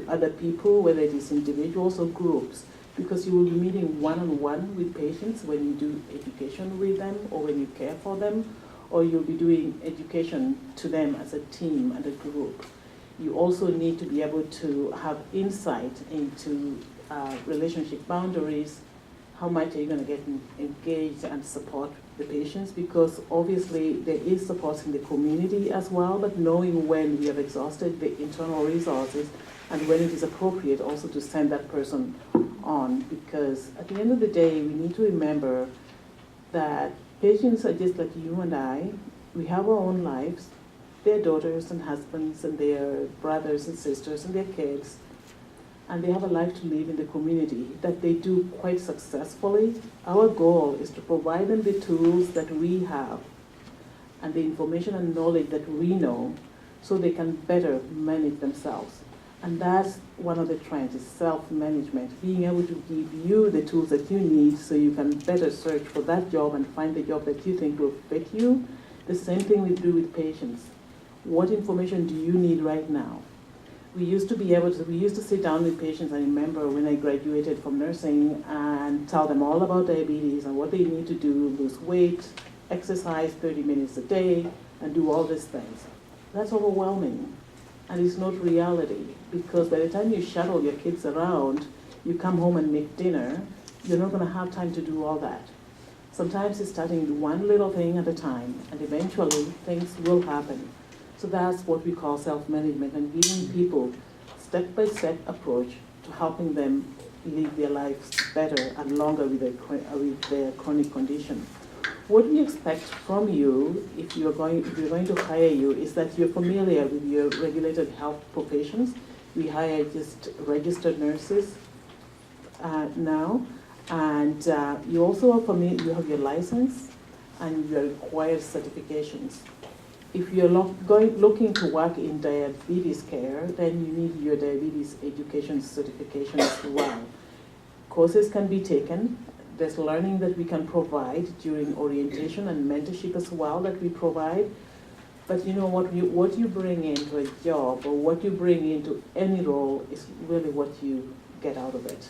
other people, whether it is individuals or groups, because you will be meeting one-on-one with patients when you do education with them or when you care for them, or you'll be doing education to them as a team and a group. You also need to be able to have insight into relationship boundaries. How much are you going to get engaged and support the patients? Because obviously there is support in the community as well, but knowing when we have exhausted the internal resources and when it is appropriate also to send that person on. Because at the end of the day, we need to remember that patients are just like you and I. We have our own lives. Their daughters and husbands and their brothers and sisters and their kids. And they have a life to live in the community that they do quite successfully. Our goal is to provide them the tools that we have and the information and knowledge that we know so they can better manage themselves. And that's one of the trends, is self-management, being able to give you the tools that you need so you can better search for that job and find the job that you think will fit you. The same thing we do with patients. What information do you need right now? we used to sit down with patients. I remember when I graduated from nursing and tell them all about diabetes and what they need to do, lose weight, exercise 30 minutes a day, and do all these things. That's overwhelming, and it's not reality, because by the time you shuttle your kids around, you come home and make dinner, you're not gonna have time to do all that. Sometimes it's starting one little thing at a time, and eventually things will happen. So that's what we call self-management, and giving people step-by-step approach to helping them live their lives better and longer with their chronic condition. What we expect from you, if we're going to hire you, is that you're familiar with your regulated health professions. We hire just registered nurses now, and you also are familiar. You have your license, and your required certifications. If you're looking to work in diabetes care, then you need your diabetes education certification as well. Courses can be taken. There's learning that we can provide during orientation and mentorship as well that we provide. But you know what you bring into a job or what you bring into any role is really what you get out of it.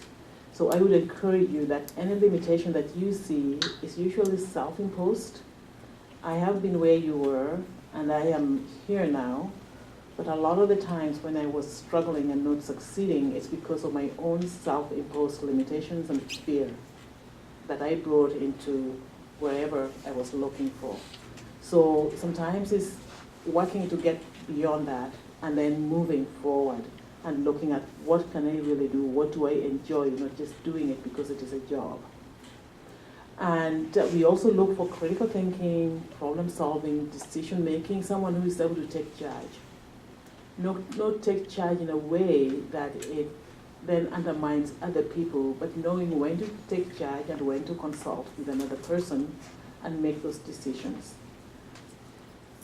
So I would encourage you that any limitation that you see is usually self-imposed. I have been where you were, and I am here now, but a lot of the times when I was struggling and not succeeding, it's because of my own self-imposed limitations and fear that I brought into wherever I was looking for. So sometimes it's working to get beyond that and then moving forward and looking at what can I really do, what do I enjoy, not just doing it because it is a job. And we also look for critical thinking, problem solving, decision making, someone who is able to take charge. Not take charge in a way that it then undermines other people, but knowing when to take charge and when to consult with another person and make those decisions.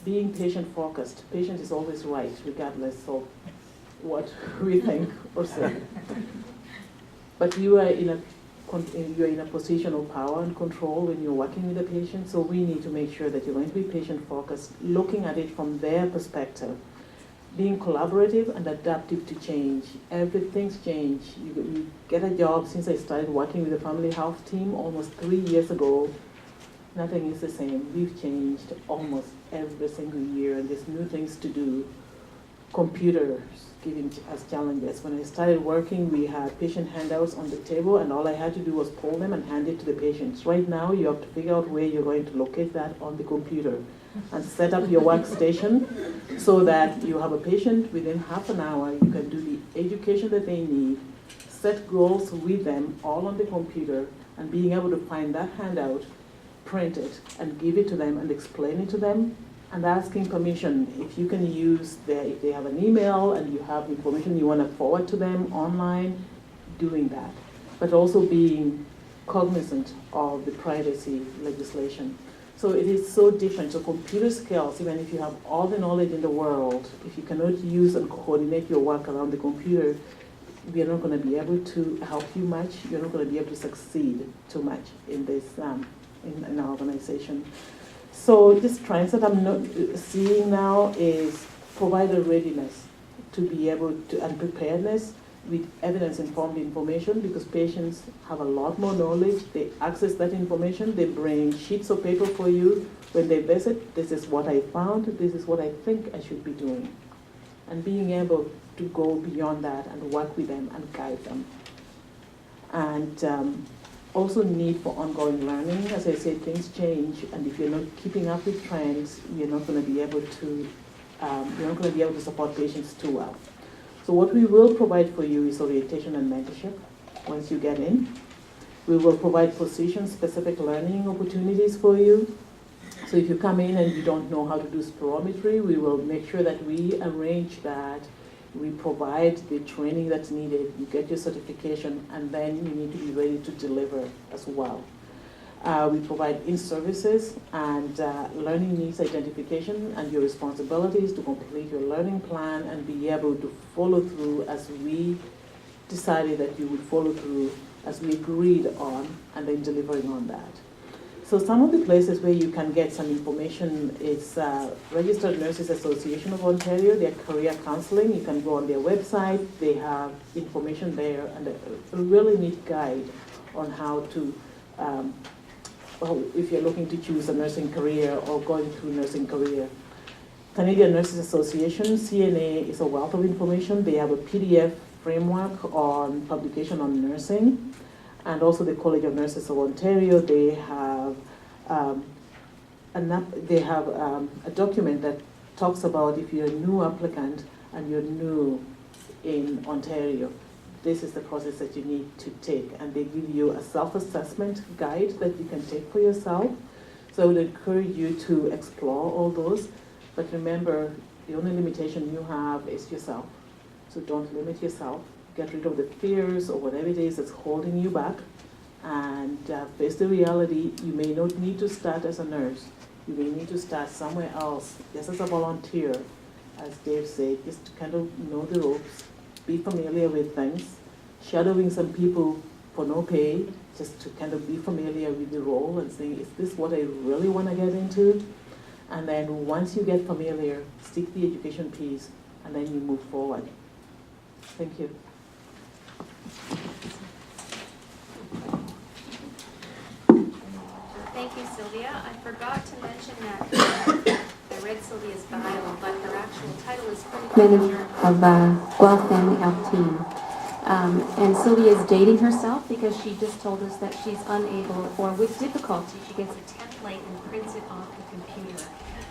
Being patient focused. Patient is always right, regardless of what we think or say. But you're in a position of power and control when you're working with a patient, so we need to make sure that you're going to be patient focused, looking at it from their perspective, being collaborative and adaptive to change. Everything's changed. You get a job. Since I started working with the family health team almost 3 years ago, nothing is the same. We've changed almost every single year, and there's new things to do. Computers giving us challenges. When I started working, we had patient handouts on the table, and all I had to do was pull them and hand it to the patients. Right now, you have to figure out where you're going to locate that on the computer and set up your workstation so that you have a patient within half an hour. You can do the education that they need, set goals with them all on the computer, and being able to find that handout, print it, and give it to them and explain it to them, and asking permission. If you can use if they have an email and you have information you want to forward to them online, doing that. But also being cognizant of the privacy legislation. So it is so different. So computer skills, even if you have all the knowledge in the world, if you cannot use and coordinate your work around the computer, we are not going to be able to help you much. You're not going to be able to succeed too much in this in our organization. So this trends that I'm not seeing now is provider readiness to be able to, and preparedness with evidence-informed information, because patients have a lot more knowledge. They access that information. They bring sheets of paper for you when they visit. This is what I found. This is what I think I should be doing. And being able to go beyond that and work with them and guide them. And also need for ongoing learning. As I said, things change, and if you're not keeping up with trends, you're not going to be able to support patients too well. So what we will provide for you is orientation and mentorship once you get in. We will provide position-specific learning opportunities for you. So if you come in and you don't know how to do spirometry, we will make sure that we arrange that. We provide the training that's needed. You get your certification, and then you need to be ready to deliver as well. We provide in-services and learning needs identification and your responsibilities to complete your learning plan and be able to follow through as we decided that you would follow through, as we agreed on, and then delivering on that. So some of the places where you can get some information is Registered Nurses Association of Ontario, their career counseling. You can go on their website. They have information there and a really neat guide on how to, if you're looking to choose a nursing career or going through nursing career. Canadian Nurses Association, CNA, is a wealth of information. They have a PDF framework on publication on nursing. And also the College of Nurses of Ontario, they have a document that talks about if you're a new applicant and you're new in Ontario, this is the process that you need to take. And they give you a self-assessment guide that you can take for yourself. So I would encourage you to explore all those. But remember, the only limitation you have is yourself. So don't limit yourself. Get rid of the fears or whatever it is that's holding you back, and face the reality. You may not need to start as a nurse. You may need to start somewhere else, just as a volunteer, as Dave said, just to kind of know the ropes, be familiar with things, shadowing some people for no pay, just to kind of be familiar with the role and saying, is this what I really want to get into? And then once you get familiar, stick the education piece, and then you move forward. Thank you. Thank you, Sylvia. I forgot to mention that I read Sylvia's bio, but her actual title is Manager of Guelph Family Health Team. And Sylvia is dating herself because she just told us that she's unable, or with difficulty, she gets a template and prints it off the computer.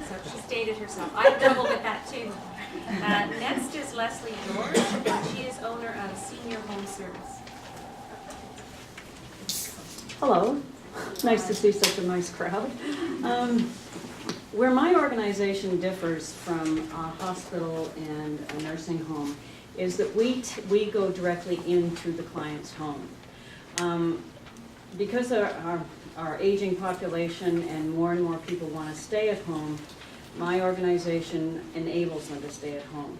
So she's dated herself. I struggle with that too. Next is Leslie George, and she is owner of Senior Home Service. Hello. Nice to see such a nice crowd. Where my organization differs from a hospital and a nursing home is that we go directly into the client's home. Because our aging population and more people want to stay at home, my organization enables them to stay at home.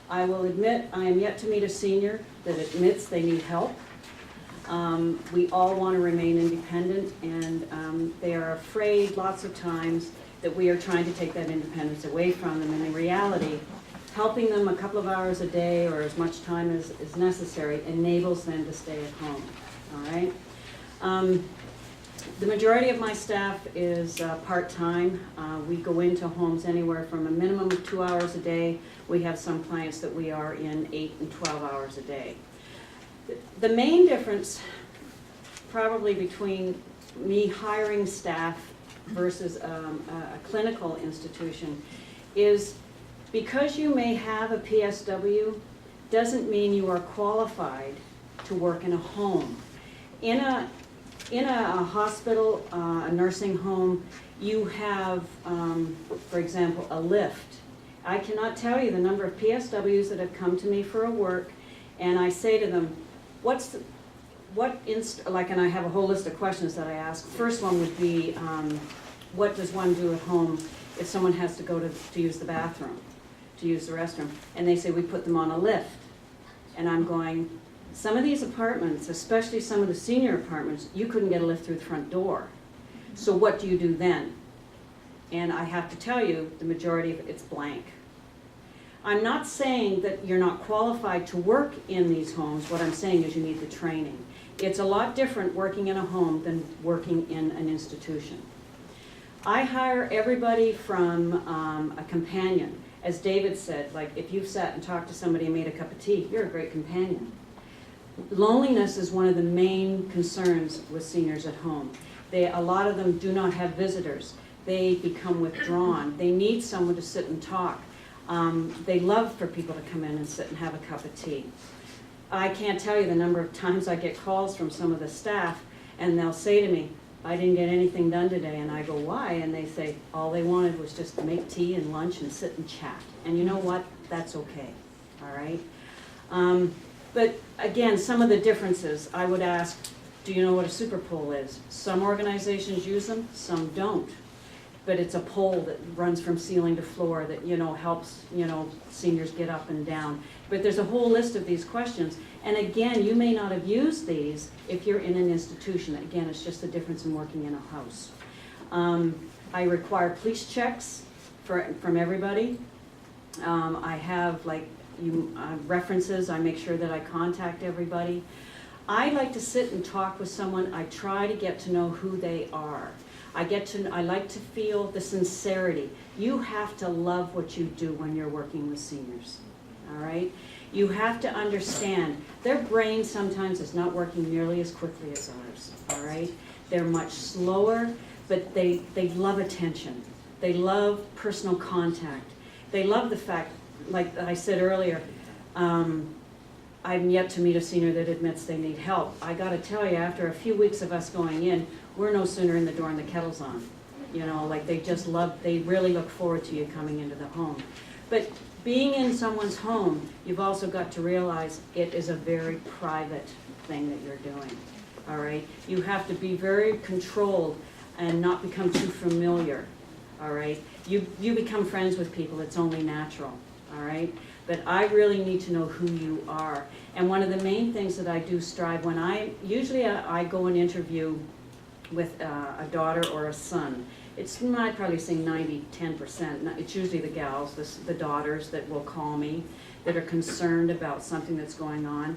I will admit I am yet to meet a senior that admits they need help. We all want to remain independent, and they are afraid lots of times that we are trying to take that independence away from them. And in reality, helping them a couple of hours a day or as much time as is necessary enables them to stay at home. All right. The majority of my staff is part-time. We go into homes anywhere from a minimum of 2 hours a day. We have some clients that we are in 8 and 12 hours a day. The main difference probably between me hiring staff versus a clinical institution is because you may have a PSW doesn't mean you are qualified to work in a home. In a hospital, a nursing home, you have, for example, a lift. I cannot tell you the number of PSWs that have come to me for a work, and I say to them, and I have a whole list of questions that I ask. First one would be, what does one do at home if someone has to go to use the bathroom, to use the restroom? And they say, we put them on a lift. And I'm going, some of these apartments, especially some of the senior apartments, you couldn't get a lift through the front door. So what do you do then? And I have to tell you, the majority of it's blank. I'm not saying that you're not qualified to work in these homes. What I'm saying is you need the training. It's a lot different working in a home than working in an institution. I hire everybody from a companion. As David said, like if you've sat and talked to somebody and made a cup of tea, you're a great companion. Loneliness is one of the main concerns with seniors at home. A lot of them do not have visitors. They become withdrawn. They need someone to sit and talk. They love for people to come in and sit and have a cup of tea. I can't tell you the number of times I get calls from some of the staff, and they'll say to me, I didn't get anything done today. And I go, why? And they say, all they wanted was just to make tea and lunch and sit and chat. And you know what? That's okay. All right? But again, some of the differences, I would ask, do you know what a super pole is? Some organizations use them, some don't. But it's a pole that runs from ceiling to floor that, helps, seniors get up and down. But there's a whole list of these questions. And again, you may not have used these if you're in an institution. Again, it's just the difference in working in a house. I require police checks from everybody. I have references, I make sure that I contact everybody. I like to sit and talk with someone, I try to get to know who they are. I like to feel the sincerity. You have to love what you do when you're working with seniors, all right? You have to understand their brain sometimes is not working nearly as quickly as ours, all right? They're much slower, but they love attention. They love personal contact. They love the fact, like I said earlier, I'm yet to meet a senior that admits they need help. I gotta tell you, after a few weeks of us going in, we're no sooner in the door and the kettle's on. You know, like they really look forward to you coming into the home. But being in someone's home, you've also got to realize it is a very private thing that you're doing, all right? You have to be very controlled and not become too familiar, all right? You become friends with people, it's only natural, all right? But I really need to know who you are. And one of the main things that I do strive when usually I go and interview with a daughter or a son. I'd probably say 90-10%. It's usually the gals, the daughters that will call me, that are concerned about something that's going on.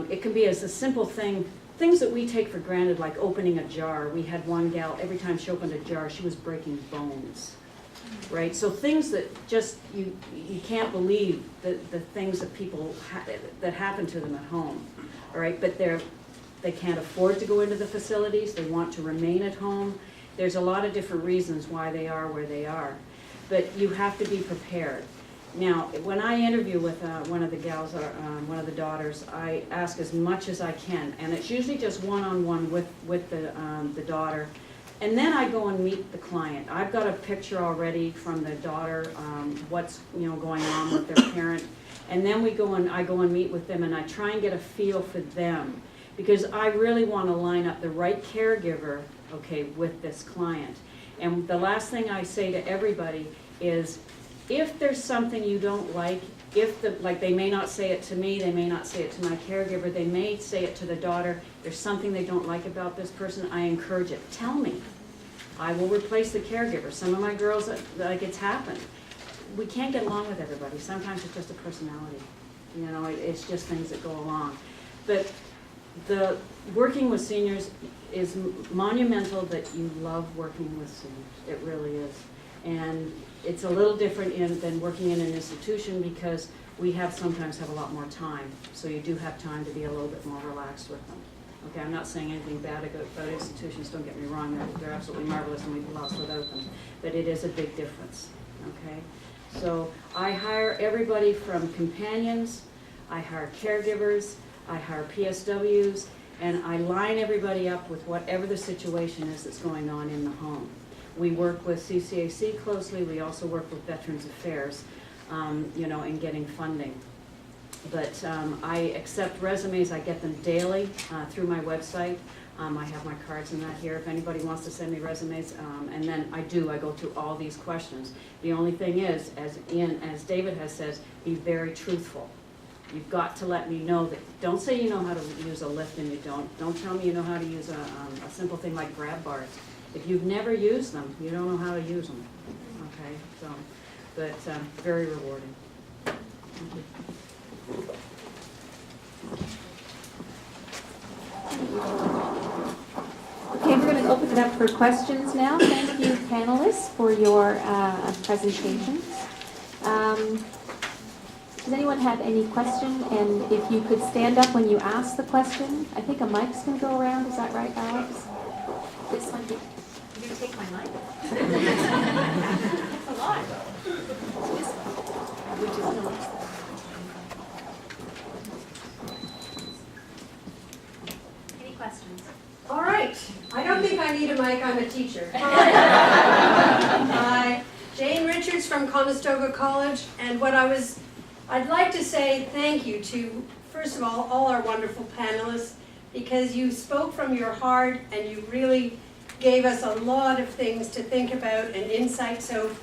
It can be as a simple things that we take for granted, like opening a jar. We had one gal, every time she opened a jar, she was breaking bones. Right, so things that just you can't believe the things that people that happen to them at home, all right. But they can't afford to go into the facilities. They want to remain at home. There's a lot of different reasons why they are where they are, but you have to be prepared. Now, when I interview with one of the gals or one of the daughters, I ask as much as I can, and it's usually just one-on-one with the daughter. And then I go and meet the client. I've got a picture already from the daughter, what's going on with their parent. And then I go and meet with them, and I try and get a feel for them. Because I really want to line up the right caregiver, okay, with this client. And the last thing I say to everybody is, if there's something you don't like, they may not say it to me, they may not say it to my caregiver, they may say it to the daughter, there's something they don't like about this person, I encourage it. Tell me. I will replace the caregiver. Some of my girls, it's happened. We can't get along with everybody. Sometimes it's just a personality. It's just things that go along. But the working with seniors is monumental that you love working with seniors. It really is. And it's a little different than working in an institution because we sometimes have a lot more time. So you do have time to be a little bit more relaxed with them. Okay, I'm not saying anything bad about institutions, don't get me wrong, they're absolutely marvelous and we've lost without them. But it is a big difference, okay? So I hire everybody from companions, I hire caregivers, I hire PSWs, and I line everybody up with whatever the situation is that's going on in the home. We work with CCAC closely, we also work with Veterans Affairs, in getting funding. But I accept resumes, I get them daily through my website. I have my cards in that here if anybody wants to send me resumes. And then I go through all these questions. The only thing is, as David has said, be very truthful. You've got to let me know that, don't say you know how to use a lift and you don't. Don't tell me you know how to use a simple thing like grab bars. If you've never used them, you don't know how to use them. Okay, so, but very rewarding. Thank you. Okay, we're going to open it up for questions now. Thank you, panelists, for your presentations. Does anyone have any question? And if you could stand up when you ask the question. I think a mic's going to go around. Is that right, Alex? This one. Did you take my mic? That's a lot. This one. Which is the last. Any questions? All right. I don't think I need a mic. I'm a teacher. Hi. Jane Richards from Conestoga College. And I'd like to say thank you to, first of all our wonderful panelists, because you spoke from your heart and you really gave us a lot of things to think about and insight. So,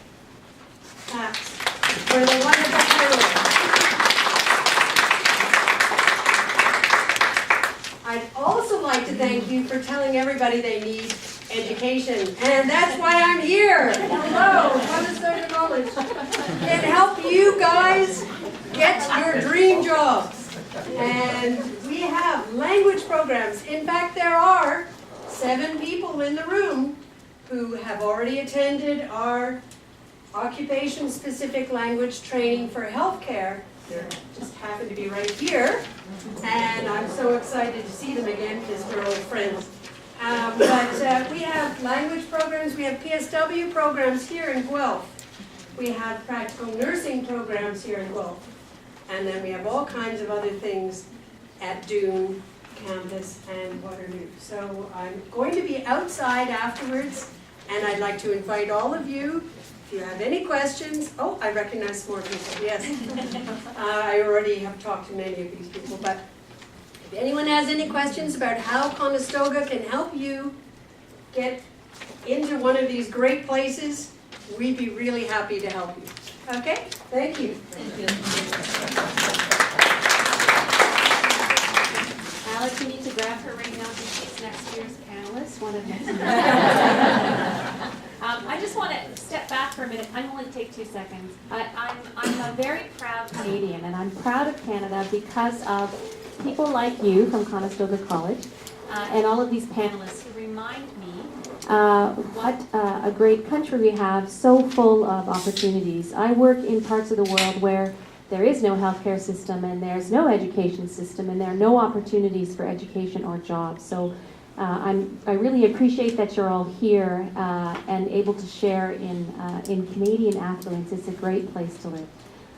claps for the wonderful panelists. I'd also like to thank you for telling everybody they need education, and that's why I'm here. Hello, Conestoga College. And help you guys get your dream jobs. And we have language programs. In fact, there are 7 people in the room who have already attended our occupation-specific language training for healthcare. They just happen to be right here, and I'm so excited to see them again because we're old friends. But we have language programs, we have PSW programs here in Guelph. We have practical nursing programs here in Guelph. And then we have all kinds of other things at Dune campus and Waterloo. So I'm going to be outside afterwards, and I'd like to invite all of you, if you have any questions. Oh, I recognize more people, yes. I already have talked to many of these people, but if anyone has any questions about how Conestoga can help you get into one of these great places, we'd be really happy to help you. Okay? Thank you. Alex, you need to grab her right now because she's next year's panelist, one of next year's. I just want to step back for a minute. I'm going to take 2 seconds. I'm a very proud Canadian, and I'm proud of Canada because of people like you from Conestoga College and all of these panelists who remind me what a great country we have, so full of opportunities. I work in parts of the world where there is no healthcare system and there's no education system and there are no opportunities for education or jobs. So I really appreciate that you're all here and able to share in Canadian affluence. It's a great place to live.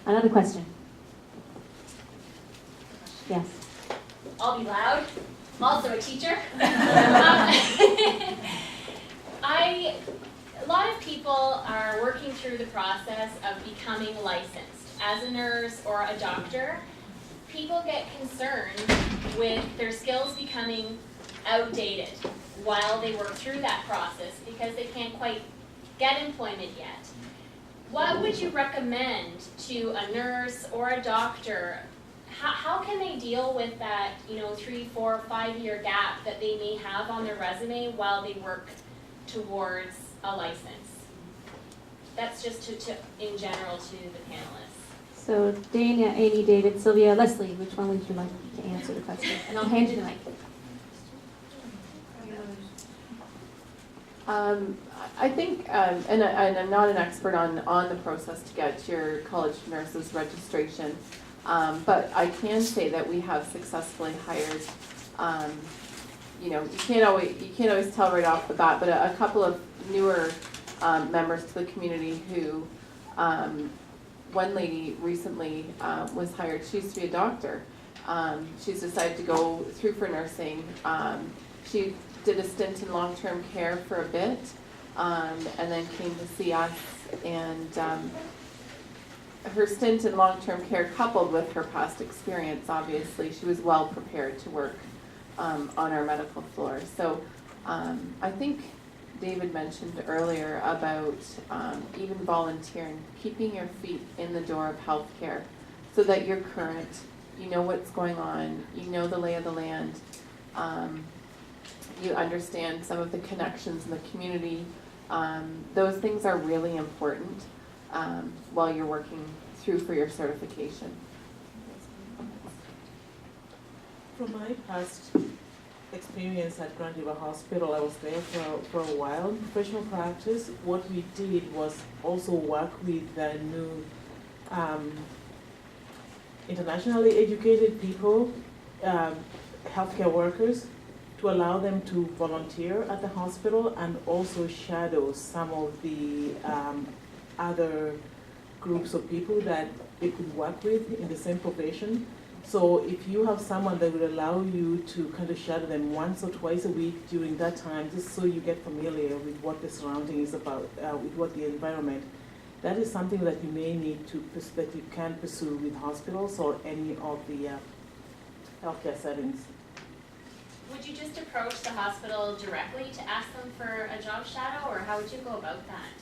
Another question? Yes. I'll be loud. I'm also a teacher. A lot of people are working through the process of becoming licensed. As a nurse or a doctor, people get concerned with their skills becoming outdated while they work through that process because they can't quite get employment yet. What would you recommend to a nurse or a doctor? How can they deal with that, 3, 4, 5 year gap that they may have on their resume while they work towards a license? That's just in general to the panelists. So Dana, Amy, David, Sylvia, Leslie, which one would you like to answer the question? And I'll hand you the mic. I think, and I'm not an expert on the process to get your college nurses registration, but I can say that we have successfully hired, you can't always tell right off the bat, but a couple of newer members to the community who, one lady recently was hired. She used to be a doctor. She's decided to go through for nursing. She did a stint in long-term care for a bit, and then came to see us, and her stint in long-term care coupled with her past experience, obviously, she was well prepared to work on our medical floor. So I think David mentioned earlier about even volunteering, keeping your feet in the door of healthcare so that you're current, you know what's going on, you know the lay of the land, you understand some of the connections in the community. Those things are really important while you're working through for your certification. From my past experience at Grand River Hospital, I was there for a while in professional practice. What we did was also work with the new internationally educated people, healthcare workers, to allow them to volunteer at the hospital and also shadow some of the other groups of people that they could work with in the same profession. So if you have someone that would allow you to kind of shadow them once or twice a week during that time, just so you get familiar with what the surrounding is about, with what the environment, that is something that you may need to, that you can pursue with hospitals or any of the healthcare settings. Would you just approach the hospital directly to ask them for a job shadow, or how would you go about that?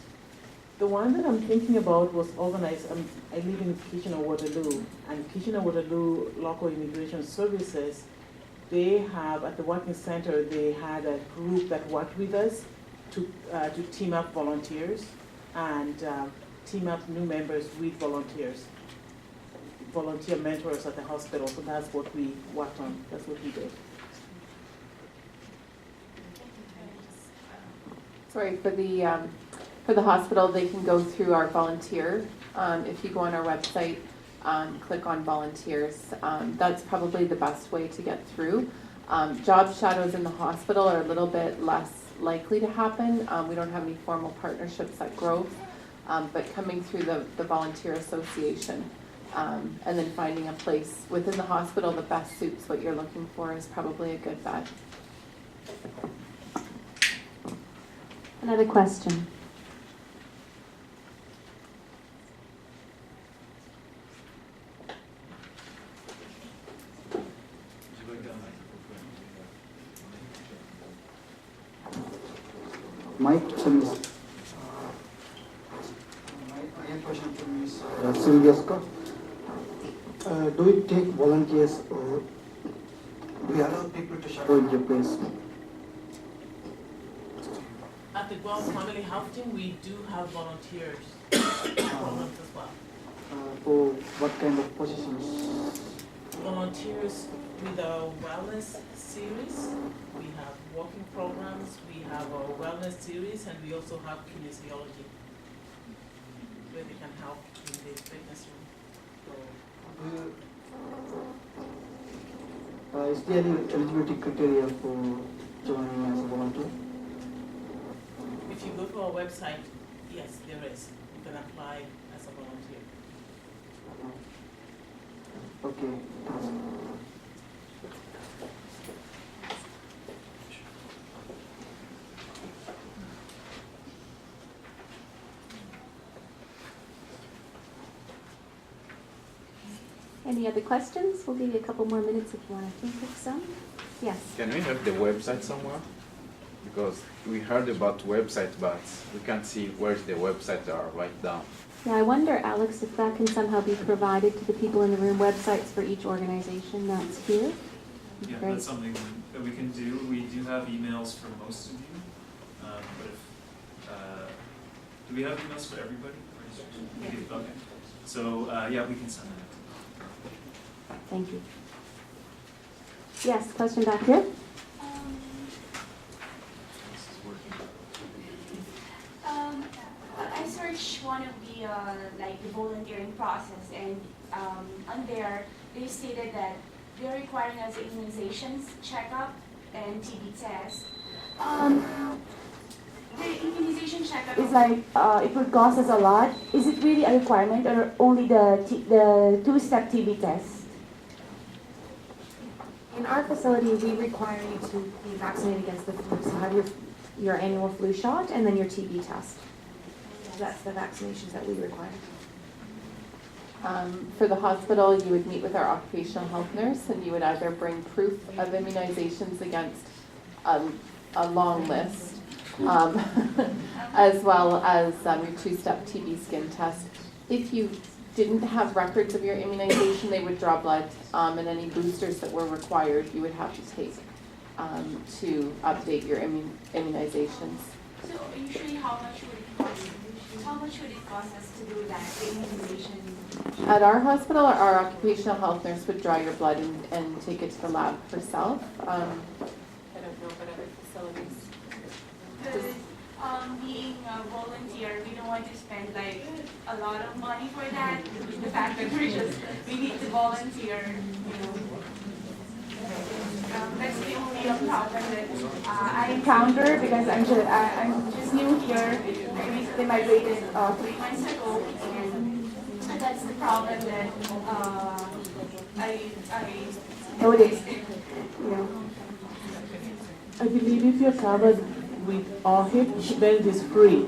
The one that I'm thinking about was organized. I live in Kitchener-Waterloo, and Kitchener-Waterloo Local Immigration Services, they have, at the working center, they had a group that worked with us to team up volunteers and team up new members with volunteers, volunteer mentors at the hospital. So that's what we worked on. That's what we did. Sorry, for the hospital, they can go through our volunteer. If you go on our website, click on volunteers. That's probably the best way to get through. Job shadows in the hospital are a little bit less likely to happen. We don't have any formal partnerships at Growth, but coming through the volunteer association and then finding a place within the hospital that best suits what you're looking for is probably a good bet. Another question. My question is, my question to Ms. Sylvia Scott. Do we take volunteers or do we allow people to shadow in your place? At the Guelph Family Health Team, we do have volunteers programs as well. For what kind of positions? Volunteers with our wellness series. We have walking programs, we have our wellness series, and we also have kinesiology, where they can help in the fitness room. Is there any eligibility criteria for joining as a volunteer? If you go to our website, yes, there is. You can apply as a volunteer. Okay, thanks. Any other questions? We'll give you a couple more minutes if you want to think of some. Yes. Can we have the website somewhere? Because we heard about website, but we can't see where's the website are right down. Yeah, I wonder, Alex, if that can somehow be provided to the people in the room, websites for each organization that's here. Yeah, Great. that's something that we can do. We do have emails for most of you, but if, do we have emails for everybody? Yeah. We do, okay. So, yeah, we can send that. Thank you. Yes, question back here? I searched one of the like the volunteering process, and on there they stated that they're requiring us immunizations checkup and TB test. The immunization checkup is like it would cost us a lot. Is it really a requirement, or only the two-step TB test? In our facility, we require you to be vaccinated against the flu, so have your annual flu shot and then your TB test. That's the vaccinations that we require. For the hospital, you would meet with our occupational health nurse, and you would either bring proof of immunizations against a long list, as well as your two-step TB skin test. If you didn't have records of your immunization, they would draw blood, and any boosters that were required, you would have to take to update your immunizations. So usually how much would it cost? How much would it cost us to do that, the immunization? At our hospital, our occupational health nurse would draw your blood and take it to the lab herself. I don't know about other facilities. Because being a volunteer, we don't want to spend like a lot of money for that. The fact that we need to volunteer, you know. That's the only problem that I encounter, because I'm just new here. I recently migrated 3 months ago, and that's the problem that I noticed. You know. I believe if you're covered with OHIP, then it is free.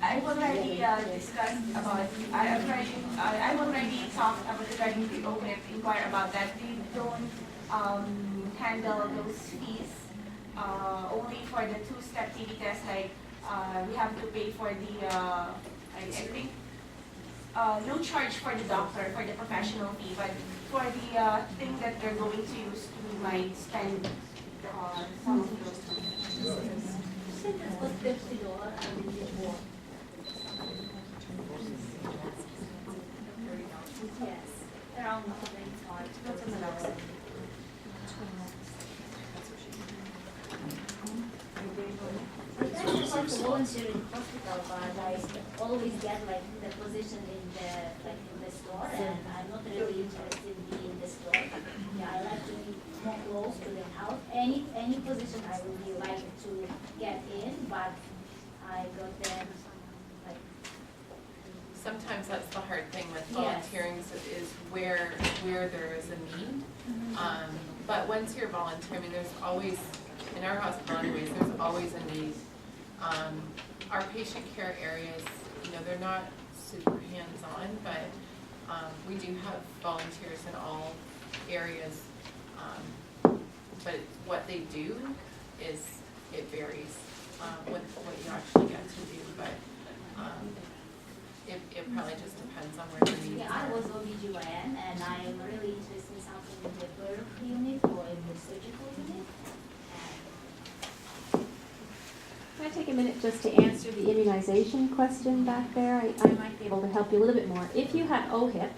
I've already discussed about, I've already talked about regarding the OHIP, inquire about that. They don't handle those fees only for the two-step TB test. Like we have to pay for the, I think, no charge for the doctor for the professional fee, but for the thing that they're going to use, we might spend some of those. Yes, around 25, not in the last. I actually like to volunteer in hospital, but I always get like the position in the store, and I'm not really interested in being in the store. Yeah, I like to be more close to the house. Any position I would be like to get in, but I got them like. Sometimes that's the hard thing with Yes. volunteering is where there is a need. But once you're volunteering, I mean, there's always, in our hospital anyways, there's always a need. Our patient care areas, they're not super hands-on, but we do have volunteers in all areas. But what they do it varies with what you actually get to do, but it probably just depends on where the needs Yeah, I are. was OBGYN, and I am really interested in something in the birth unit or in the surgical unit. Can I take a minute just to answer the immunization question back there? I might be able to help you a little bit more. If you had OHIP,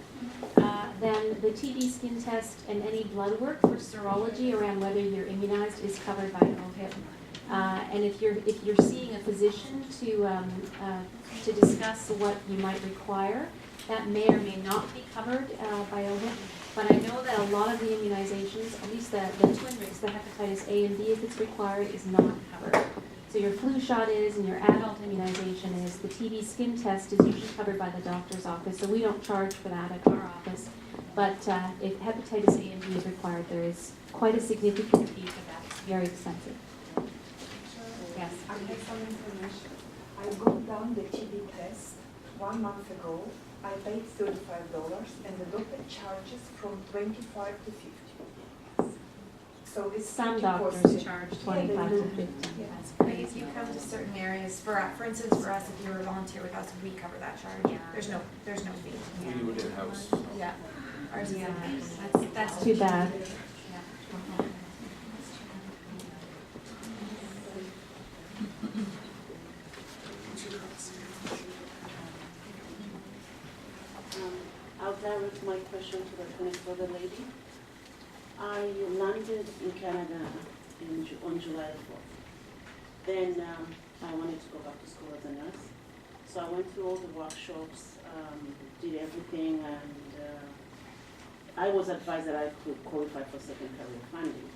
then the TB skin test and any blood work for serology around whether you're immunized is covered by OHIP. And if you're seeing a physician to discuss what you might require, that may or may not be covered by OHIP. But I know that a lot of the immunizations, at least the twin rigs, the hepatitis A and B, if it's required, is not covered. So your flu shot is, and your adult immunization is. The TB skin test is usually covered by the doctor's office, so we don't charge for that at our office. But if hepatitis A and B is required, there is quite a significant fee for that. It's very expensive. Yes. I have some information. I got done the TB test 1 month ago. I paid $35, and the doctor charges from 25 to 50. So it's Some 50%. doctors charge 25 to 50. That's great. If you come to certain areas, for instance, for us, if you were a volunteer with us, we cover that charge. There's no fee. We do it in-house. Yeah. Ours is in-house. That's too bad. I'll direct my question to the Conestoga lady. I landed in Canada on July 4th. Then I wanted to go back to school as a nurse. So I went through all the workshops, did everything, and I was advised that I could qualify for second career funding.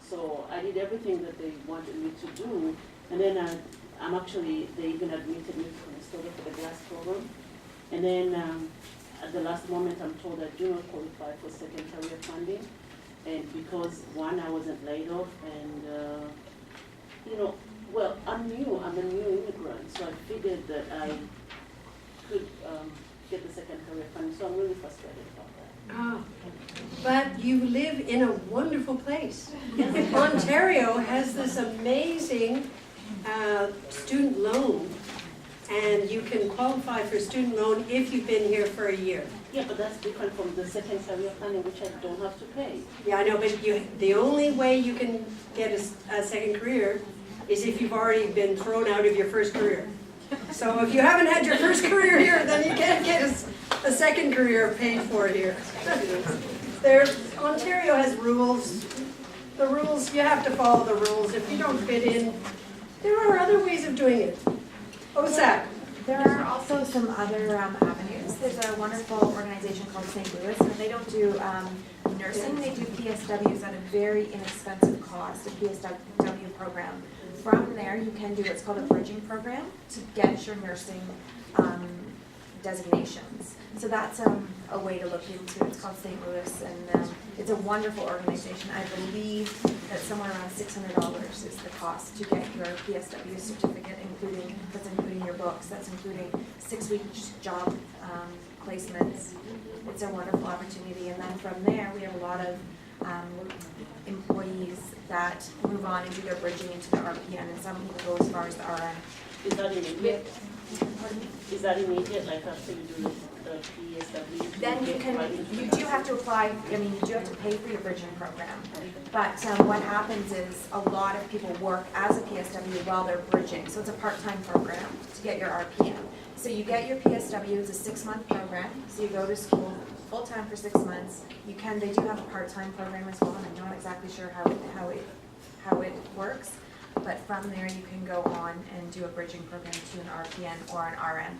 So I did everything that they wanted me to do, and then they even admitted me to Conestoga for the GLASS program. And then at the last moment, I'm told I do not qualify for second career funding. And because one, I wasn't laid off, and I'm a new immigrant, so I figured that I could get the second career funding, so I'm really frustrated about that. Oh, but you live in a wonderful place. Ontario has this amazing student loan, and you can qualify for student loan if you've been here for a year. Yeah, but that's different from the second career funding, which I don't have to pay. Yeah, I know, but the only way you can get a second career is if you've already been thrown out of your first career. So if you haven't had your first career here, then you can't get a second career paid for here. Ontario has rules. The rules, you have to follow the rules. If you don't fit in, there are other ways of doing it. OSAC. There are also some other avenues. There's a wonderful organization called St. Louis, and they don't do nursing, they do PSWs at a very inexpensive cost, a PSW program. From there, you can do what's called a bridging program to get your nursing designations. So that's a way to look into. It's called St. Louis, and it's a wonderful organization. I believe that somewhere around $600 is the cost to get your PSW certificate, that's including your books, that's including 6-week job placements. It's a wonderful opportunity, and then from there, we have a lot of employees that move on and do their bridging into the RPN, and some even go as far as the RN. Is that in India? Is that immediate, like after you do the PSW? Then you do have to apply, I mean, you do have to pay for your bridging program. But what happens is a lot of people work as a PSW while they're bridging. So it's a part-time program to get your RPN. So you get your PSW, it's a 6-month program. So you go to school full-time for 6 months. They do have a part-time program as well, and I'm not exactly sure how it works. But from there, you can go on and do a bridging program to an RPN or an RN.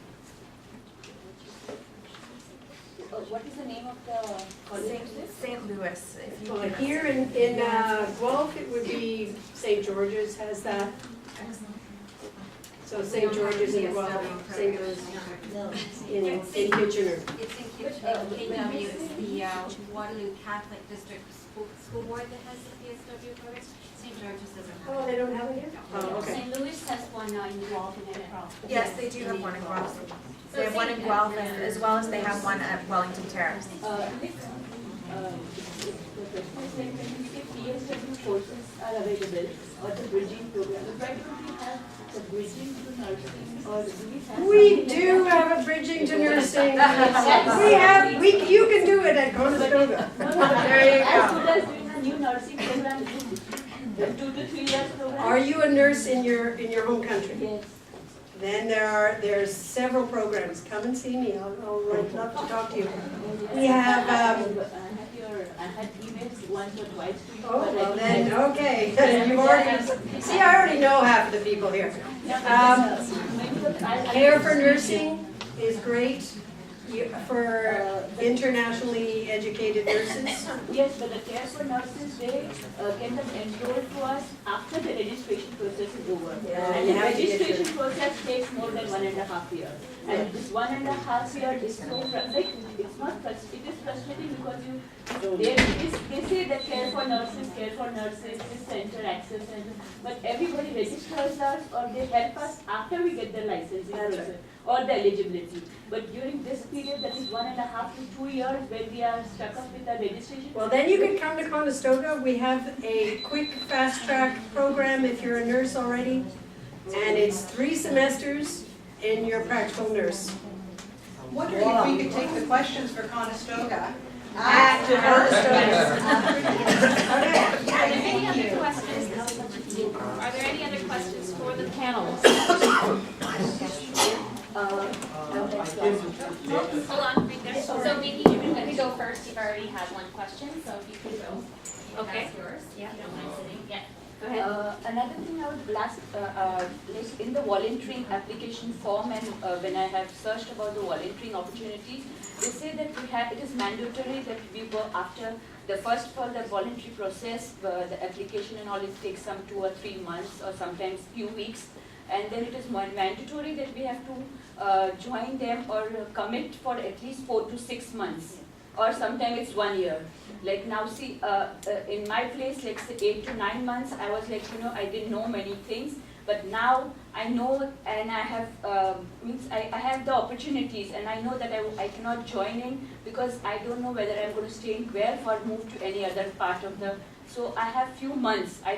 What is the name of the college? St. Louis. If you Well, can- here in Guelph, it would be St. George's has that. So St. George's in Guelph, St. Louis in Kitchener. It's in KW, it's the Waterloo Catholic District School Board that has the PSW program. St. George's doesn't have it. Oh, they don't have it here? Oh, okay. St. Louis has one in Guelph and in Guelph. Yes, they do have one in Guelph. They have one in Guelph as well as they have one at Wellington Terrace. PSW courses are available or the bridging program. Why don't we have the bridging to nursing or do we have? We do have a bridging to nursing. You can do it at Conestoga. There you As go. good as doing a new nursing program, 2 to 3 years program. Are you a nurse in your home country? Yes. Then there's several programs. Come and see me. I'll love to talk to you. We have, I had emails once or twice to you. oh, well then, okay. You've already, see, I already know half of the people here. Care for nursing is great for internationally educated nurses. Yes, but the care for nurses, they can enroll to us after the registration process is over. Yeah, And you the have to get registration process takes more than 1.5 years. And this 1.5 years is so, like, it's not, it is frustrating because they say that care for nurses, this center, access center, but everybody registers us or they help us after we get the licensing process or the eligibility. But during this period, that is 1.5 to 2 years, when we are stuck up with the registration. Well, then you can come to Conestoga. We have a quick fast track program if you're a nurse already. And it's 3 semesters and you're a practical nurse. Wondering if we could take the questions for Conestoga. At Conestoga. Are there any other questions? Are there any other questions for the panelists? Hold on, right there. So maybe you can go first. You've already had one question, so if you can go. Okay. That's yours. Yeah. If you don't mind sitting. Yeah. Go ahead. Another thing I would ask, like in the volunteering application form and when I have searched about the volunteering opportunities, they say that it is mandatory that we go after the first for the voluntary process, the application and all, it takes some 2 or 3 months or sometimes few weeks. And then it is mandatory that we have to join them or commit for at least 4 to 6 months. Or sometimes it's 1 year. Like now see, in my place, like say 8 to 9 months, I was like, I didn't know many things. But now I know and I have, I have the opportunities and I know that I cannot join in because I don't know whether I'm going to stay in Guelph or move to any other part of the, so I have few months. I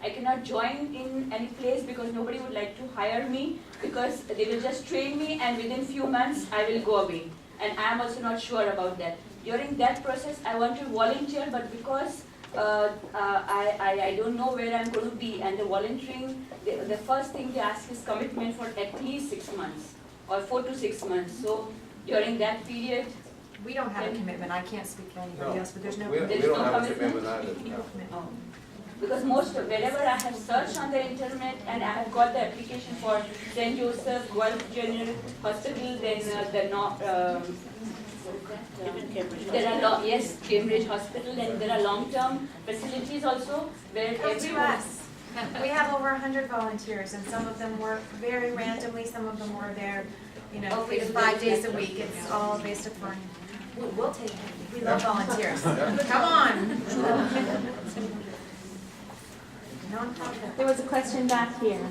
cannot join in any place because nobody would like to hire me because they will just train me and within few months I will go away. And I am also not sure about that. During that process, I want to volunteer, but because I don't know where I'm going to be, and the volunteering, the first thing they ask is commitment for at least 6 months or 4 to 6 months. So during that period, we don't have a commitment. I can't speak for anybody else, but there's no We commitment. don't have a commitment either. No. because wherever I have searched on the internet and I have got the application for St. Joseph, Guelph General Hospital, then there are yes, Cambridge Hospital, and there are long-term facilities also where Come to everyone. us. We have over 100 volunteers, and some of them work very randomly. Some of them were there, 3 to 5 days a week. It's all based upon. We'll take it. We love volunteers. Come on. There was a question back here. I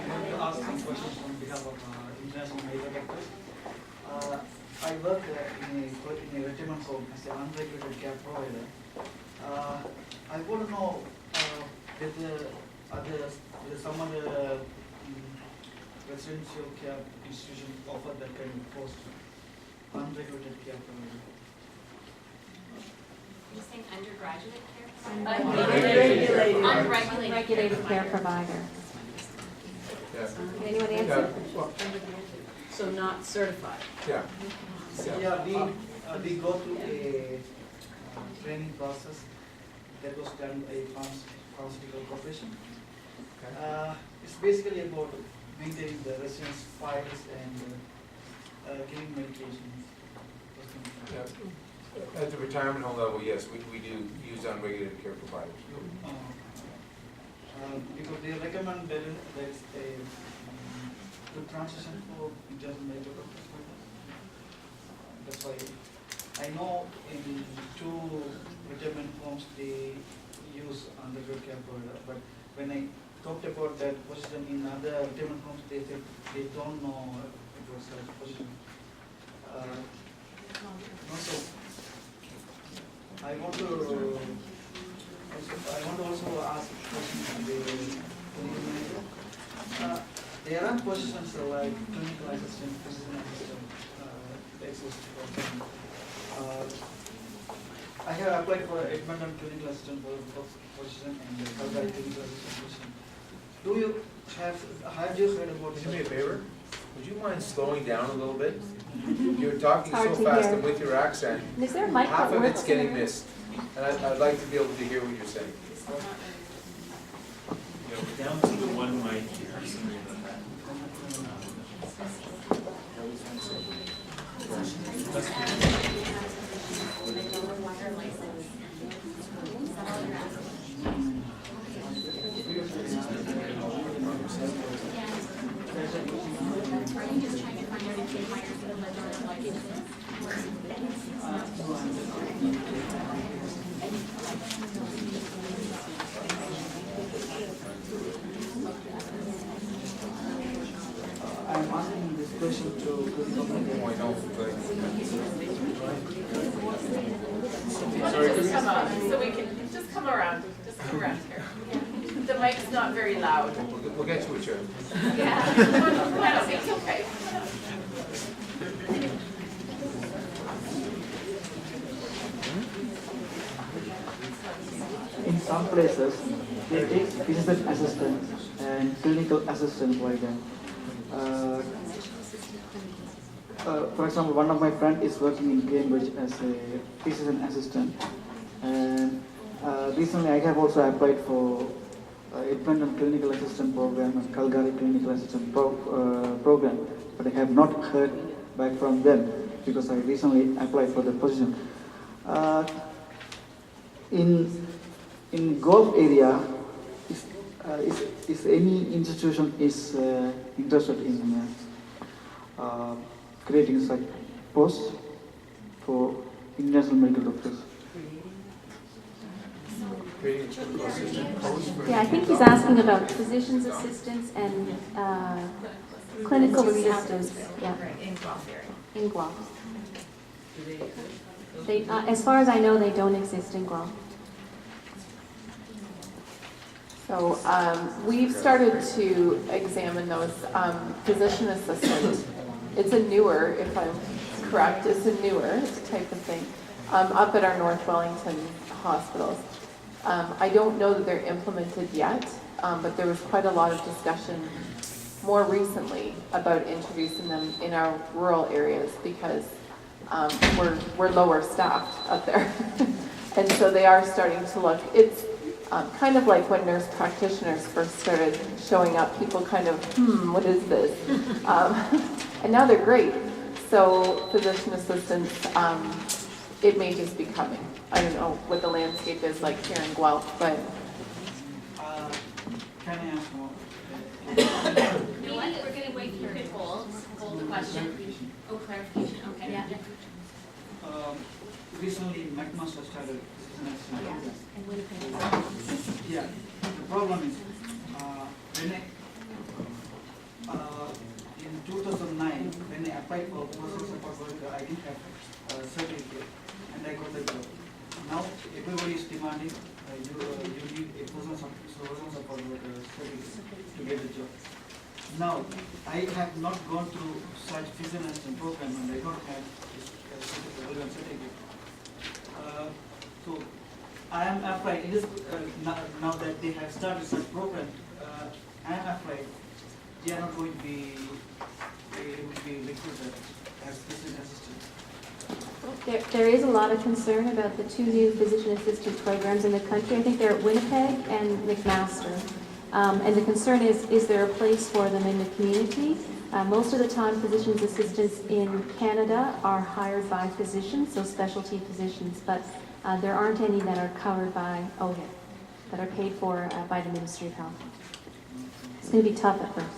want to ask some questions on behalf of International Medical Doctors. I work in a retirement home as an unregulated care provider. I want to know if there are some other residential care institution offer that kind of post, unregulated care provider. You're saying undergraduate care Unregulated. Unregulated care provider. Yeah. Can anyone answer? So not certified. Yeah. Yeah, we go through a training process that was done by Pharmaceutical Corporation. It's basically about maintaining the residents' files and giving medications. Yeah. At the retirement home level, yes, we do use unregulated care providers. Because they recommend that there's a good transition for internal medical doctors. That's why I know in 2 retirement homes they use undergraduate care provider, but when I talked about that position in other retirement homes, they said they don't know it was such a position. Also, I want to also ask a question to the manager. There are positions like clinical assistant, physician assistant, I have applied for Edmonton clinical assistant position and Calgary clinical assistant position. Have you heard about Do me a favor? Would you mind slowing down a little bit? You're talking It's hard so to fast hear. and with your accent, Is there a mic half that of works it's getting in the room? missed. And I'd like to be able to hear what you're saying. Yeah, we're down to the one mic here. Sorry about that. I'm asking this question to clinical manager. Sorry, just come up, so we can, just come around here. The mic's not very loud. We'll get you a chair. Yeah. No, it's okay. In some places, they take physician assistant and clinical assistant like that. For example, one of my friends is working in Cambridge as a physician assistant, and recently I have also applied for Edmonton clinical assistant program and Calgary clinical assistant program, but I have not heard back from them because I recently applied for the position. In Guelph area, is any institution is interested in creating such posts for international medical doctors? Yeah, I think he's asking about physician's assistants and clinical assistants. Yeah. In Guelph area. In Guelph. They, as far as I know, they don't exist in Guelph. So we've started to examine those physician assistant. It's a newer, if I'm correct, it's a newer type of thing up at our North Wellington hospitals. I don't know that they're implemented yet, but there was quite a lot of discussion more recently about introducing them in our rural areas because we're lower staffed up there. And so they are starting to look, it's kind of like when nurse practitioners first started showing up, people kind of, what is this? And now they're great. So physician assistants, it may just be coming. I don't know what the landscape is like here in Guelph, but. Can I ask more? You know what, we're gonna wait, you could hold the question. Oh, clarification, okay. Yeah. Recently, McMaster started yeah, the problem is when in 2009 when I applied for personal support worker, I didn't have a certificate and I got the job. Now everybody is demanding you need a personal support worker certificate to get the job. Now, I have not gone through such physician assistant program and I don't have this relevant certificate. So I am afraid, it is now that they have started such program, I am afraid they are not going to be able to be recruited as physician assistants. There is a lot of concern about the two new physician assistant programs in the country. I think they're at Winnipeg and McMaster. And the concern is there a place for them in the community? Most of the time, physician's assistants in Canada are hired by physicians, so specialty physicians, but there aren't any that are covered by OHIP, that are paid for by the Ministry of Health. It's going to be tough at first.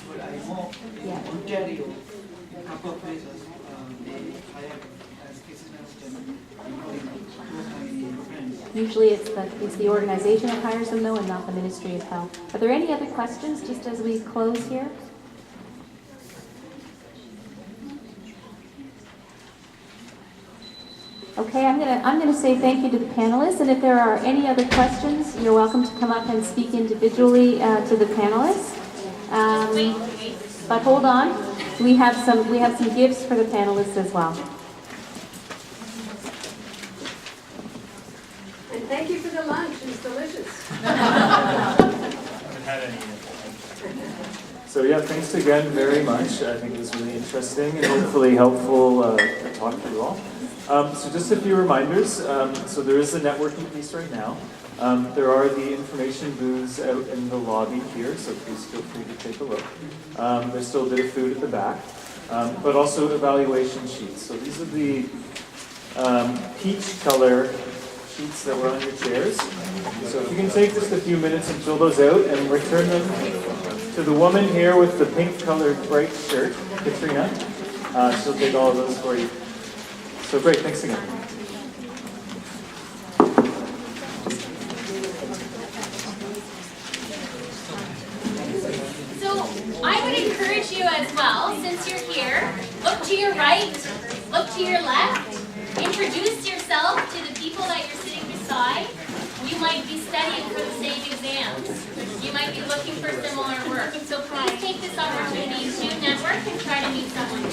But I know in Ontario, in a couple of places, they hire as physician assistant, including my friends. Usually it's the organization that hires them though, and not the Ministry of Health. Are there any other questions just as we close here? Okay, I'm gonna say thank you to the panelists, and if there are any other questions, you're welcome to come up and speak individually to the panelists. But hold on, we have some gifts for the panelists as well. And thank you for the lunch, it's delicious. Haven't had any yet. So yeah, thanks again very much. I think it was really interesting and hopefully helpful talk to you all. So just a few reminders. So there is a networking piece right now. There are the information booths out in the lobby here, so please feel free to take a look. There's still a bit of food at the back, but also evaluation sheets. So these are the peach color sheets that were on your chairs. So if you can take just a few minutes and fill those out and return them to the woman here with the pink colored bright shirt, Katrina. She'll take all of those for you. So great, thanks again. So I would encourage you as well, since you're here, look to your right, look to your left, introduce yourself to the people that you're sitting beside. You might be studying for the same exams. You might be looking for similar work. So please take this opportunity to network and try to meet someone.